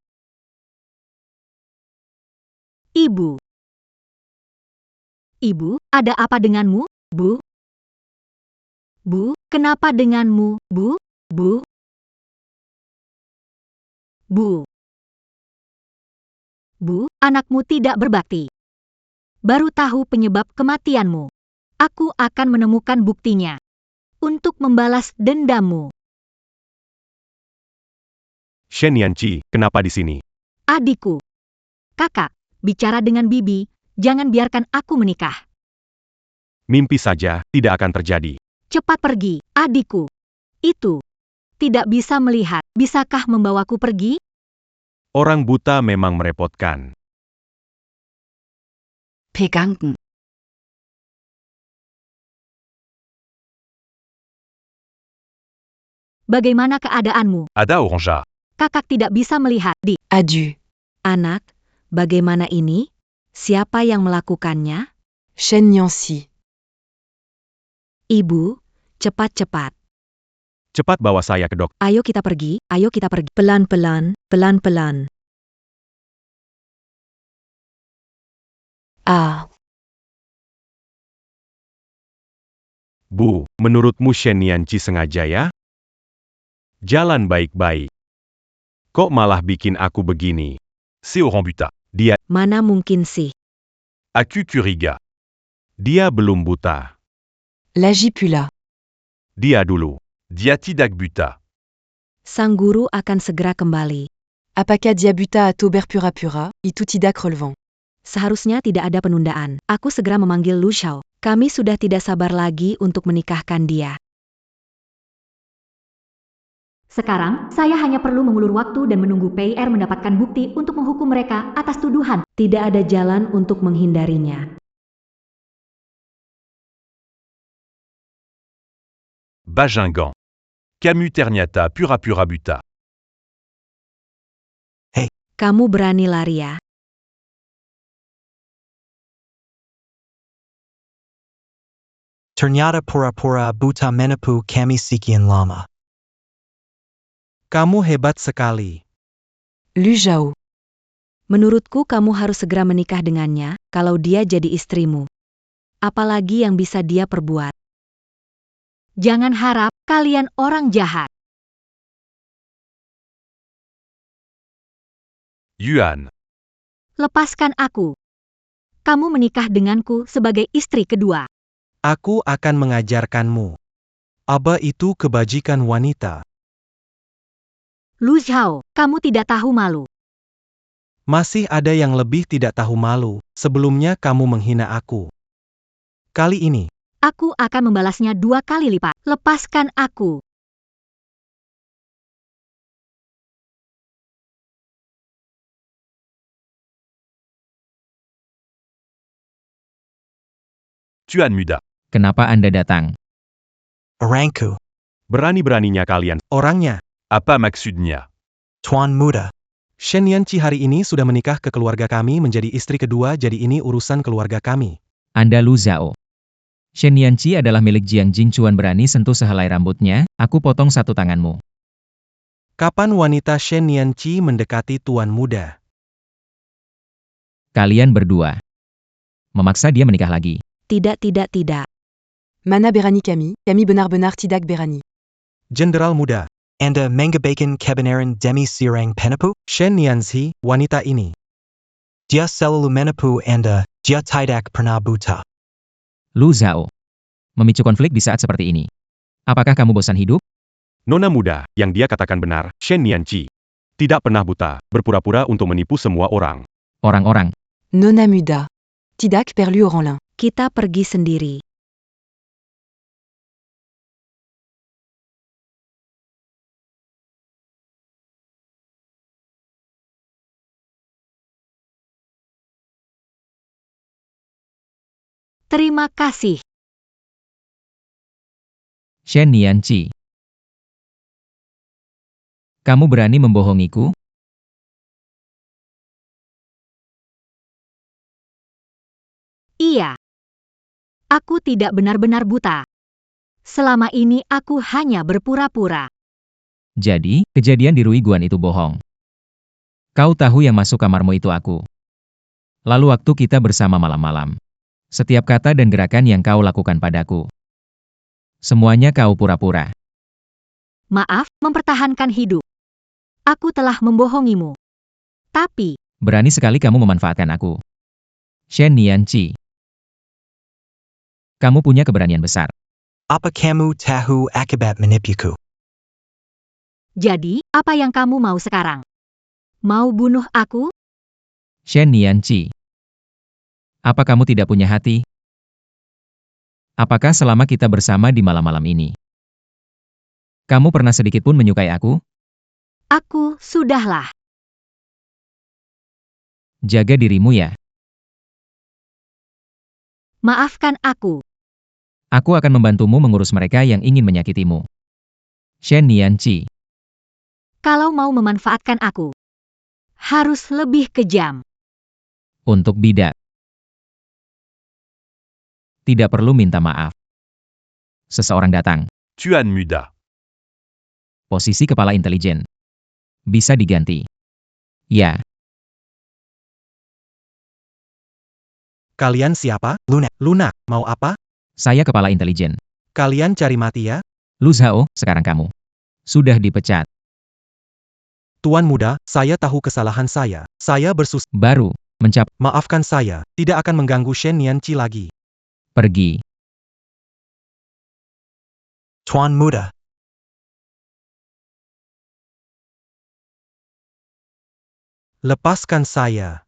Ibu. Ibu, ada apa denganmu, Bu? Bu, kenapa denganmu, Bu? Bu? Bu. Bu, anakmu tidak berbakti. Baru tahu penyebab kematianmu. Aku akan menemukan buktinya. Untuk membalas dendammu. Shen Nianqi, kenapa di sini? Adikku. Kakak, bicara dengan Bibi, jangan biarkan aku menikah. Mimpi saja, tidak akan terjadi. Cepat pergi, adikku. Itu. Tidak bisa melihat, bisakah membawaku pergi? Orang buta memang merepotkan. Pegangen. Bagaimana keadaanmu? Ada Orangea. Kakak tidak bisa melihat, Di. Adieu. Anak, bagaimana ini? Siapa yang melakukannya? Shen Nianci. Ibu, cepat-cepat. Cepat bawa saya ke dokter. Ayo kita pergi, ayo kita pergi. Pelan-pelan, pelan-pelan. Ah. Bu, menurutmu Shen Nianqi sengaja ya? Jalan baik-baik. Kok malah bikin aku begini? C'est orang buta. Dia, Mana mungkin sih? aku curiga. Dia belum buta. Lagipula. Dia dulu. Dia tidak buta. Sang guru akan segera kembali. Apaka dia buta a tober pura-pura, itu tidak relevant. Seharusnya tidak ada penundaan. Aku segera memanggil Lu Xiao. Kami sudah tidak sabar lagi untuk menikahkan dia. Sekarang, saya hanya perlu mengulur waktu dan menunggu PIR mendapatkan bukti untuk menghukum mereka atas tuduhan. Tidak ada jalan untuk menghindarinya. Bajingan. Camus ternyata pura-pura buta. Kamu berani lari ya? Ternyata pura-pura buta menipu kami sekian lama. Kamu hebat sekali. Lu Zhao. Menurutku kamu harus segera menikah dengannya, kalau dia jadi istrimu. Apalagi yang bisa dia perbuat. Jangan harap kalian orang jahat. Yuan. Lepaskan aku. Kamu menikah denganku sebagai istri kedua. Aku akan mengajarkanmu. Apa itu kebajikan wanita? Lu Xiao, kamu tidak tahu malu. Masih ada yang lebih tidak tahu malu. Sebelumnya kamu menghina aku. Kali ini, Aku akan membalasnya 2 kali lipat. Lepaskan aku. Tuan muda. Kenapa Anda datang? Orangku, Berani-beraninya kalian. orangnya, Apa maksudnya? Tuan muda. Shen Nianqi hari ini sudah menikah ke keluarga kami menjadi istri kedua, jadi ini urusan keluarga kami. Anda Lu Zhao. Shen Nianqi adalah milik Jiang Jingchuan, berani sentuh sehelai rambutnya, aku potong satu tanganmu. Kapan wanita Shen Nianqi mendekati tuan muda? Kalian berdua. Memaksa dia menikah lagi. Tidak, tidak, tidak. Mana berani kami benar-benar tidak berani. Jenderal muda, Anda mengabaikan kebenaran demi sirang penipu? Shen Nianqi, wanita ini. Dia selalu menipu Anda, dia tidak pernah buta. Lu Zhao. Memicu konflik di saat seperti ini. Apakah kamu bosan hidup? Nona muda, yang dia katakan benar, Shen Nianqi. Tidak pernah buta, berpura-pura untuk menipu semua orang. Orang-orang. Nona muda. Tidak perlu orang lain. Kita pergi sendiri. Terima kasih. Shen Nianqi. Kamu berani membohongiku? Iya. Aku tidak benar-benar buta. Selama ini aku hanya berpura-pura. Jadi, kejadian di Rui Guan itu bohong. Kau tahu yang masuk kamarmu itu aku. Lalu waktu kita bersama malam-malam. Setiap kata dan gerakan yang kau lakukan padaku. Semuanya kau pura-pura. Maaf, mempertahankan hidup. Aku telah membohongimu. Tapi, Berani sekali kamu memanfaatkan aku. Shen Nianqi. Kamu punya keberanian besar. Apa kamu tahu akibat menipuku? jadi, apa yang kamu mau sekarang? Mau bunuh aku? Shen Nianqi. Apa kamu tidak punya hati? Apakah selama kita bersama di malam-malam ini, kamu pernah sedikit pun menyukai aku? Aku, sudahlah. Jaga dirimu ya. Maafkan aku. Aku akan membantumu mengurus mereka yang ingin menyakitimu. Shen Nianqi. Kalau mau memanfaatkan aku, harus lebih kejam. Untuk bidak. Tidak perlu minta maaf. Seseorang datang. Tuan Muda. Posisi kepala intelijen. Bisa diganti. Ya, Kalian siapa? Luna, mau apa? saya kepala intelijen. Kalian cari mati ya? Lu Zhao, sekarang kamu. Sudah dipecat. Tuan muda, saya tahu kesalahan saya. Saya bersus... Baru, Maafkan saya, tidak akan mengganggu Shen Nianqi lagi. pergi. Tuan muda. Lepaskan saya.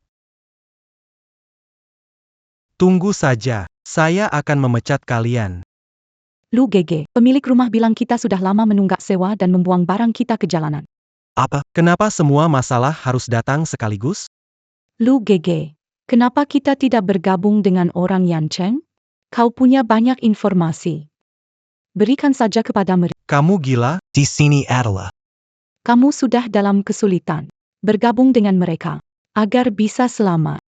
Tunggu saja, saya akan memecat kalian. Lu GG, pemilik rumah bilang kita sudah lama menunggak sewa dan membuang barang kita ke jalanan. Apa? Kenapa semua masalah harus datang sekaligus? Lu GG, kenapa kita tidak bergabung dengan orang Yancheng? Kau punya banyak informasi. Berikan saja kepada mereka. Kamu gila? Di sini adalah. Kamu sudah dalam kesulitan. Bergabung dengan mereka. Agar bisa selamat.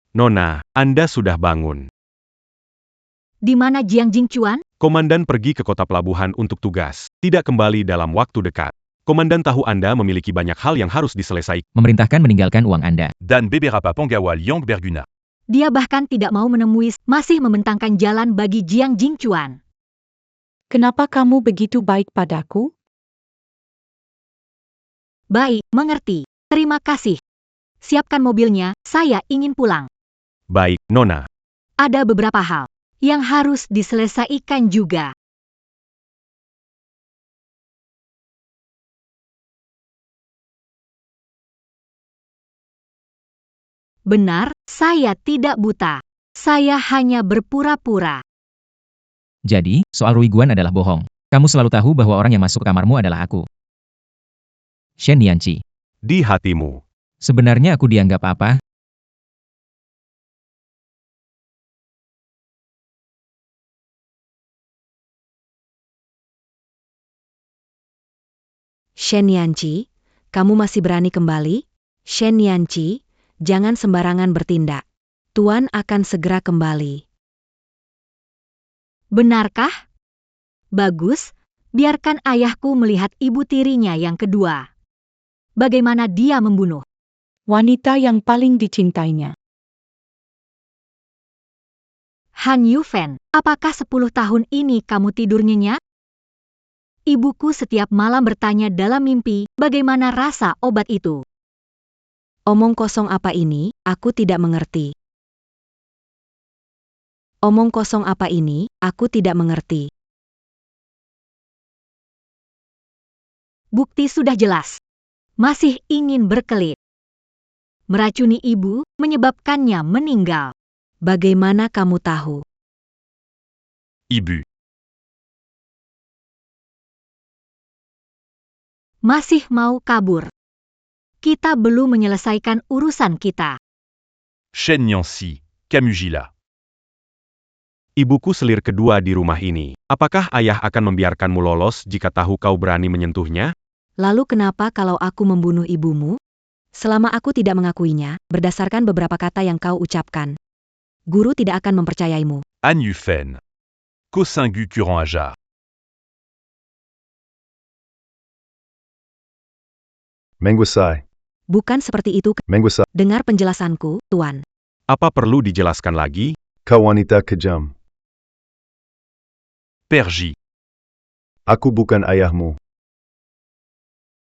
Nona, Anda sudah bangun. Di mana Jiang Jingchuan? Komandan pergi ke kota pelabuhan untuk tugas. Tidak kembali dalam waktu dekat. Komandan tahu Anda memiliki banyak hal yang harus diselesaikan. Memerintahkan meninggalkan uang Anda. Dan beberapa pengawal yang berguna. Dia bahkan tidak mau menemui, masih membentangkan jalan bagi Jiang Jingchuan. Kenapa kamu begitu baik padaku? Baik, mengerti. Terima kasih. Siapkan mobilnya, saya ingin pulang. Baik, Nona. Ada beberapa hal yang harus diselesaikan juga. Benar, saya tidak buta. Saya hanya berpura-pura. Jadi, soal Rui Guan adalah bohong. Kamu selalu tahu bahwa orang yang masuk ke kamarmu adalah aku. Shen Nianqi. Di hatimu. Sebenarnya aku dianggap apa? Shen Nianqi, kamu masih berani kembali? Shen Nianqi, jangan sembarangan bertindak. Tuan akan segera kembali. Benarkah? Bagus, biarkan ayahku melihat ibu tirinya yang kedua. Bagaimana dia membunuh? Wanita yang paling dicintainya. Han Yufen, apakah 10 tahun ini kamu tidur nyenyak? Ibuku setiap malam bertanya dalam mimpi, bagaimana rasa obat itu? Omong kosong apa ini? Aku tidak mengerti. Omong kosong apa ini? Aku tidak mengerti. Bukti sudah jelas. Masih ingin berkelit. Meracuni ibu, menyebabkannya meninggal. Bagaimana kamu tahu? Ibu. Masih mau kabur. Kita belum menyelesaikan urusan kita. Shen Yanxi, Camugila. Ibuku selir kedua di rumah ini. Apakah ayah akan membiarkanmu lolos jika tahu kau berani menyentuhnya? Lalu kenapa kalau aku membunuh ibumu? Selama aku tidak mengakuinya, berdasarkan beberapa kata yang kau ucapkan, guru tidak akan mempercayaimu. An Yufen. Kosingu Kuran Aja. Menguasai. Bukan seperti itu. Menguasai. Dengar penjelasanku, Tuan. Apa perlu dijelaskan lagi? Kau wanita kejam. Perji. Aku bukan ayahmu.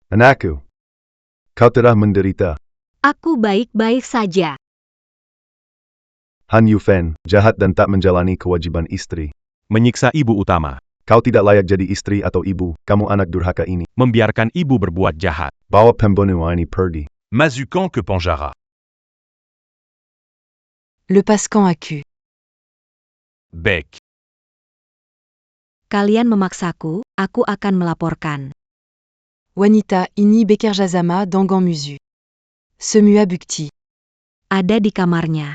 Anakku. Kau telah menderita. Aku baik-baik saja. Han Yufen, jahat dan tak menjalani kewajiban istri. Menyiksa ibu utama. Kau tidak layak jadi istri atau ibu, kamu anak durhaka ini. Membiarkan ibu berbuat jahat. Bawa pembunuh ini pergi. Mazukan ke penjara. Lepaskan aku. Bec. Kalian memaksaku, aku akan melaporkan. Wanita ini Bekerjazama Dangan Musu. Semua bukti. Ada di kamarnya.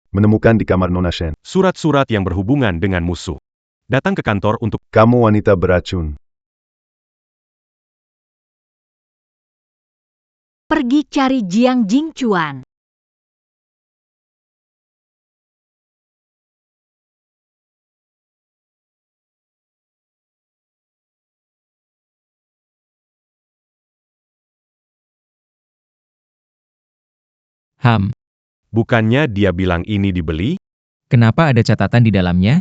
Menemukan di kamar Nona Shen. Surat-surat yang berhubungan dengan musuh. Datang ke kantor untuk Kamu wanita beracun. Pergi cari Jiang Jingchuan. Bukannya dia bilang ini dibeli? Kenapa ada catatan di dalamnya?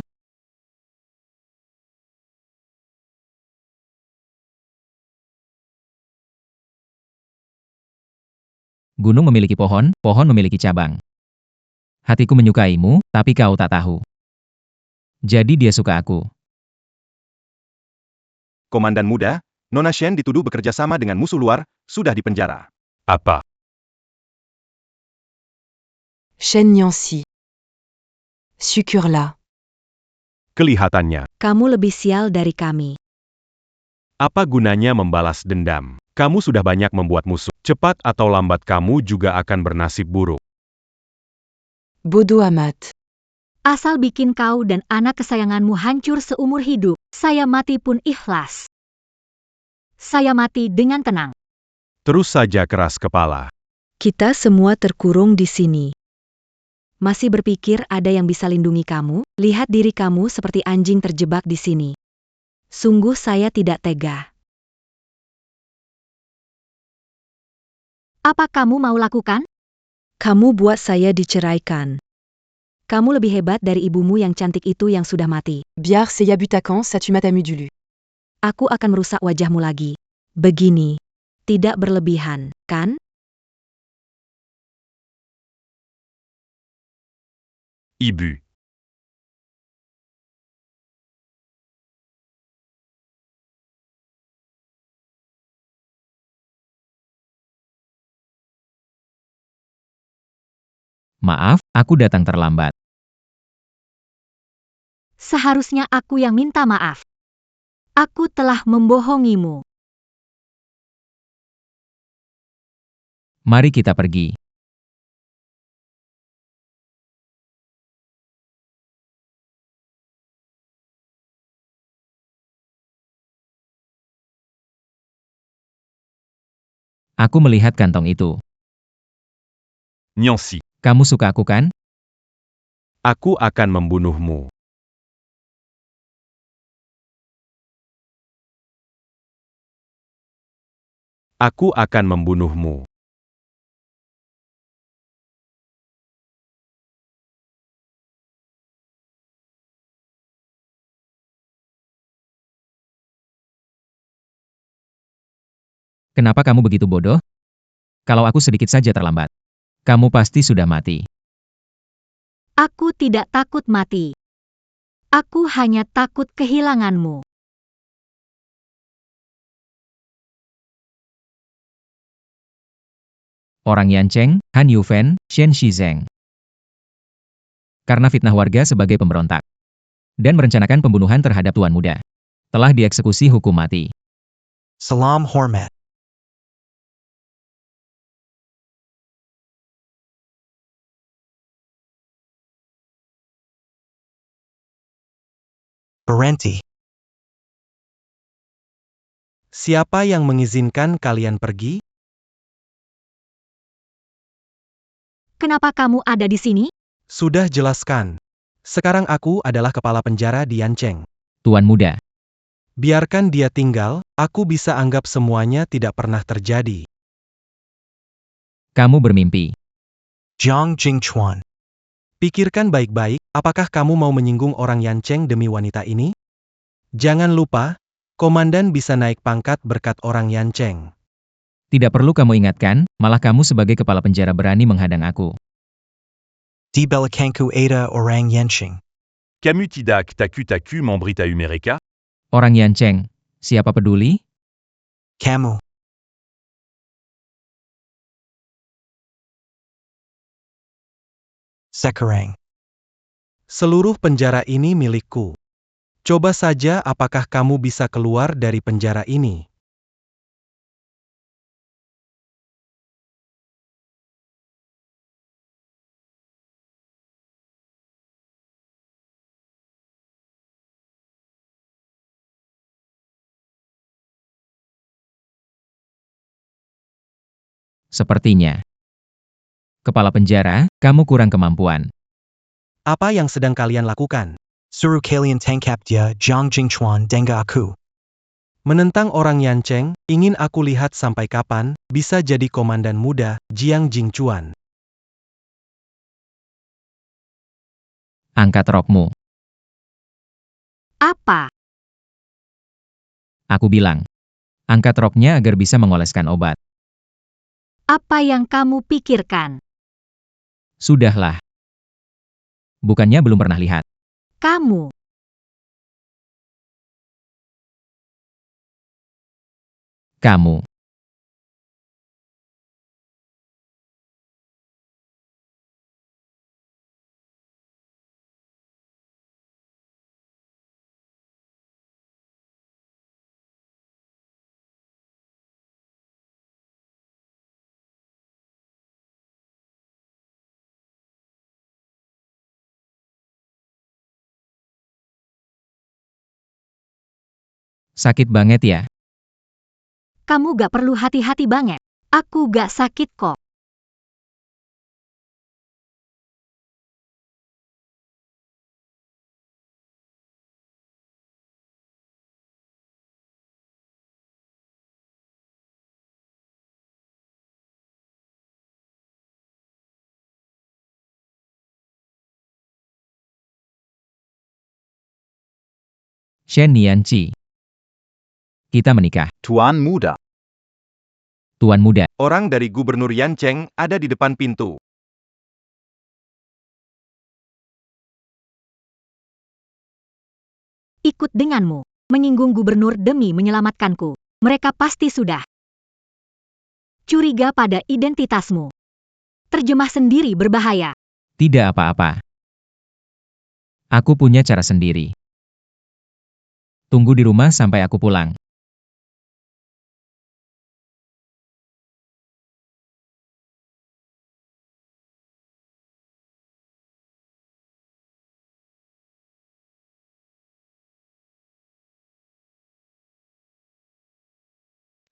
Gunung memiliki pohon, pohon memiliki cabang. Hatiku menyukaimu, tapi kau tak tahu. Jadi dia suka aku. Komandan muda, Nona Shen dituduh bekerja sama dengan musuh luar, sudah dipenjara. Apa? Shen Yanxi. Syukurlah. Kelihatannya. Kamu lebih sial dari kami. Apa gunanya membalas dendam? Kamu sudah banyak membuat musuh. Cepat atau lambat kamu juga akan bernasib buruk. Bodo amat. Asal bikin kau dan anak kesayanganmu hancur seumur hidup, saya mati pun ikhlas. Saya mati dengan tenang. Terus saja keras kepala. Kita semua terkurung di sini. Masih berpikir ada yang bisa lindungi kamu? Lihat diri kamu seperti anjing terjebak di sini. Sungguh saya tidak tega. Apa kamu mau lakukan? Kamu buat saya diceraikan. Kamu lebih hebat dari ibumu yang cantik itu yang sudah mati. Biar saya butakan satu matamu dulu. Aku akan merusak wajahmu lagi. Begini. Tidak berlebihan, kan? Ibu. Maaf, aku datang terlambat. Seharusnya aku yang minta maaf. Aku telah membohongimu. Mari kita pergi. Aku melihat kantong itu. Nyongsi. Kamu suka aku kan? Aku akan membunuhmu. Aku akan membunuhmu. Kenapa kamu begitu bodoh? Kalau aku sedikit saja terlambat, kamu pasti sudah mati. Aku tidak takut mati. Aku hanya takut kehilanganmu. Orang Yancheng, Han Yufen, Shen Shizeng. Karena fitnah warga sebagai pemberontak. Dan merencanakan pembunuhan terhadap Tuan Muda. Telah dieksekusi hukum mati. Salam hormat. Berhenti. Siapa yang mengizinkan kalian pergi? Kenapa kamu ada di sini? Sudah jelaskan. Sekarang aku adalah kepala penjara di Yancheng. Tuan Muda. Biarkan dia tinggal, aku bisa anggap semuanya tidak pernah terjadi. Kamu bermimpi. Jiang Jingchuan. Pikirkan baik-baik, apakah kamu mau menyinggung orang Yancheng demi wanita ini? Jangan lupa, komandan bisa naik pangkat berkat orang Yancheng. Tidak perlu kamu ingatkan, malah kamu sebagai kepala penjara berani menghadang aku. Di belakangku ada orang Yancheng. Kamu tidak taku-taku memberitahu mereka? Orang Yancheng, siapa peduli? Kamu. Sekarang. Seluruh penjara ini milikku. Coba saja apakah kamu bisa keluar dari penjara ini. Sepertinya. Kepala penjara, kamu kurang kemampuan. Apa yang sedang kalian lakukan? Suruh kalian tangkap dia Jiang Jingchuan dengan aku. Menentang orang Yancheng, ingin aku lihat sampai kapan, bisa jadi komandan muda, Jiang Jingchuan. Angkat rokmu. Apa? Aku bilang. Angkat roknya agar bisa mengoleskan obat. Apa yang kamu pikirkan? Sudahlah. Bukannya belum pernah lihat. Kamu. Kamu. Sakit banget ya? Kamu gak perlu hati-hati banget. Aku gak sakit kok. Shen Nianqi. Kita menikah. Tuan Muda. Tuan Muda. Orang dari Gubernur Yancheng ada di depan pintu. Ikut denganmu. Menyinggung gubernur demi menyelamatkanku. Mereka pasti sudah curiga pada identitasmu. Terjemah sendiri berbahaya. Tidak apa-apa. Aku punya cara sendiri. Tunggu di rumah sampai aku pulang.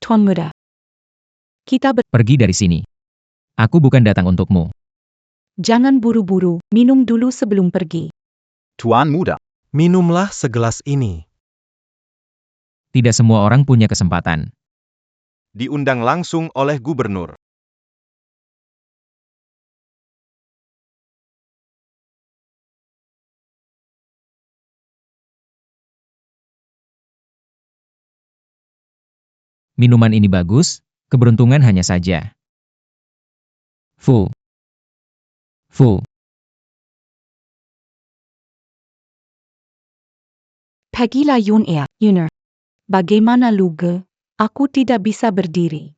Tuan Muda. Kita Pergi dari sini. Aku bukan datang untukmu. jangan buru-buru, minum dulu sebelum pergi. Tuan Muda. Minumlah segelas ini. Tidak semua orang punya kesempatan. Diundang langsung oleh gubernur. Minuman ini bagus, keberuntungan hanya saja. Fu. Fu. Pergilah Yuner. Bagaimana Luge? Aku tidak bisa berdiri.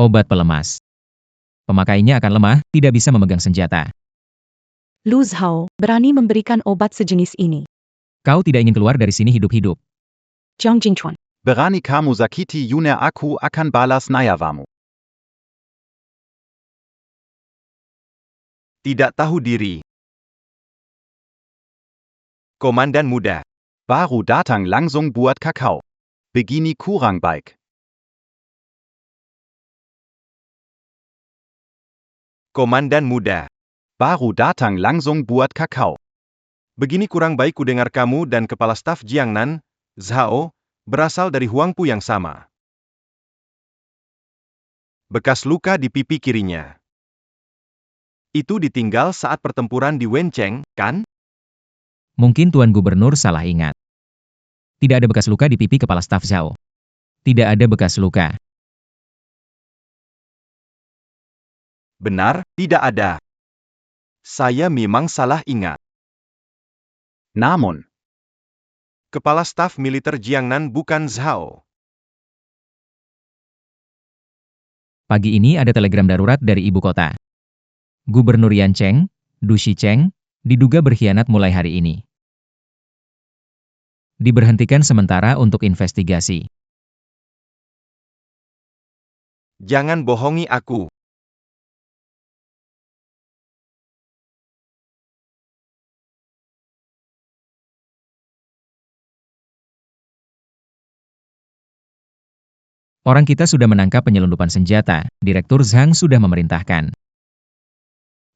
Obat pelemas. Pemakainya akan lemah, tidak bisa memegang senjata. Lu Zhao berani memberikan obat sejenis ini. Kau tidak ingin keluar dari sini hidup-hidup. Jiang Jingchuan. Berani kamu zakiti Yuner aku akan balas nayawamu. Tidak tahu diri. Komandan muda. Baru datang langsung buat kakao. Begini kurang baik. Komandan muda. Baru datang langsung buat kakao. Begini kurang baik kudengar kamu dan kepala staf Jiangnan, Zhao, berasal dari Huangpu yang sama. Bekas luka di pipi kirinya. Itu ditinggal saat pertempuran di Wencheng, kan? Mungkin Tuan Gubernur salah ingat. Tidak ada bekas luka di pipi kepala staf Zhao. Tidak ada bekas luka. Benar, tidak ada. Saya memang salah ingat. Namun, Kepala staf militer Jiangnan bukan Zhao. Pagi ini ada telegram darurat dari ibu kota. Gubernur Yan Cheng, Du Shicheng, diduga berkhianat mulai hari ini. Diberhentikan sementara untuk investigasi. Jangan bohongi aku. Orang kita sudah menangkap penyelundupan senjata, Direktur Zhang sudah memerintahkan.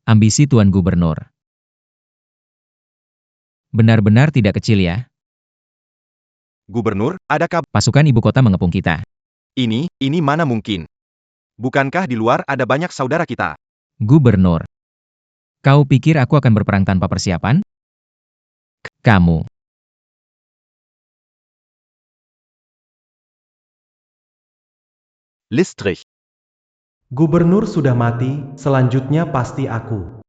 Ambisi Tuan Gubernur. Benar-benar tidak kecil ya. Gubernur, ada kabar? Pasukan ibu kota mengepung kita. Ini mana mungkin? Bukankah di luar ada banyak saudara kita? Gubernur. Kau pikir aku akan berperang tanpa persiapan? Kamu. Listrich. Gubernur sudah mati, selanjutnya pasti aku.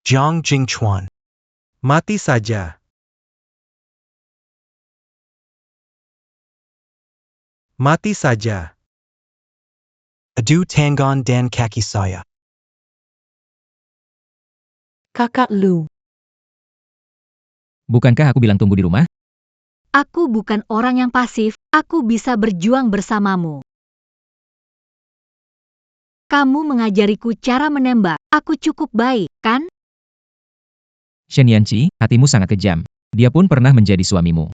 Jiang Jingchuan. Mati saja. Mati saja. Adu Tangon Dan Kaki Saya. Kakak Lu. Bukankah aku bilang tunggu di rumah? Aku bukan orang yang pasif, aku bisa berjuang bersamamu. Kamu mengajariku cara menembak, aku cukup baik, kan? Shen Yanqi, hatimu sangat kejam. Dia pun pernah menjadi suamimu.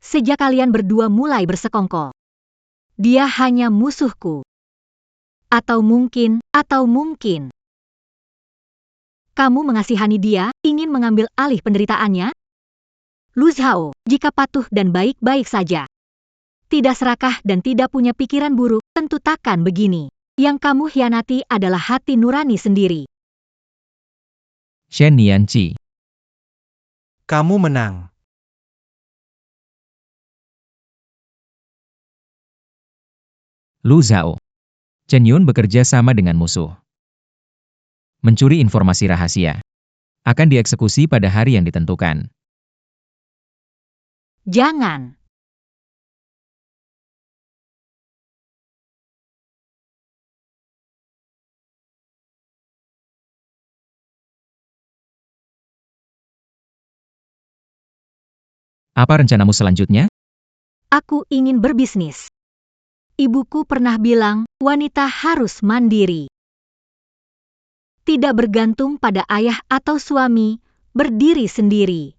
Sejak kalian berdua mulai bersekongkol. Dia hanya musuhku. Atau mungkin. Kamu mengasihani dia, ingin mengambil alih penderitaannya? Lu Zhao, jika patuh dan baik-baik saja. Tidak serakah dan tidak punya pikiran buruk, tentu takkan begini. Yang kamu hianati adalah hati nurani sendiri. Shen Yanqi. Kamu menang. Lu Zhao. Chen Yun bekerja sama dengan musuh. Mencuri informasi rahasia. Akan dieksekusi pada hari yang ditentukan. Jangan. Apa rencanamu selanjutnya? Aku ingin berbisnis. Ibuku pernah bilang, wanita harus mandiri. Tidak bergantung pada ayah atau suami, berdiri sendiri.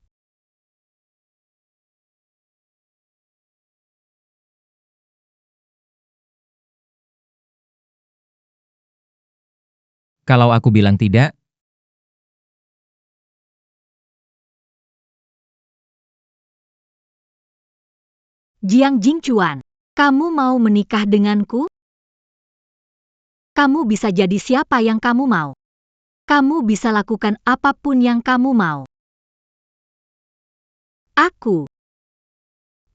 Kalau aku bilang tidak, Jiang Jingchuan, kamu mau menikah denganku? Kamu bisa jadi siapa yang kamu mau. Kamu bisa lakukan apapun yang kamu mau. Aku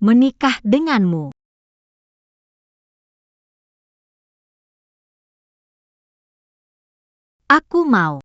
menikah denganmu. Aku mau.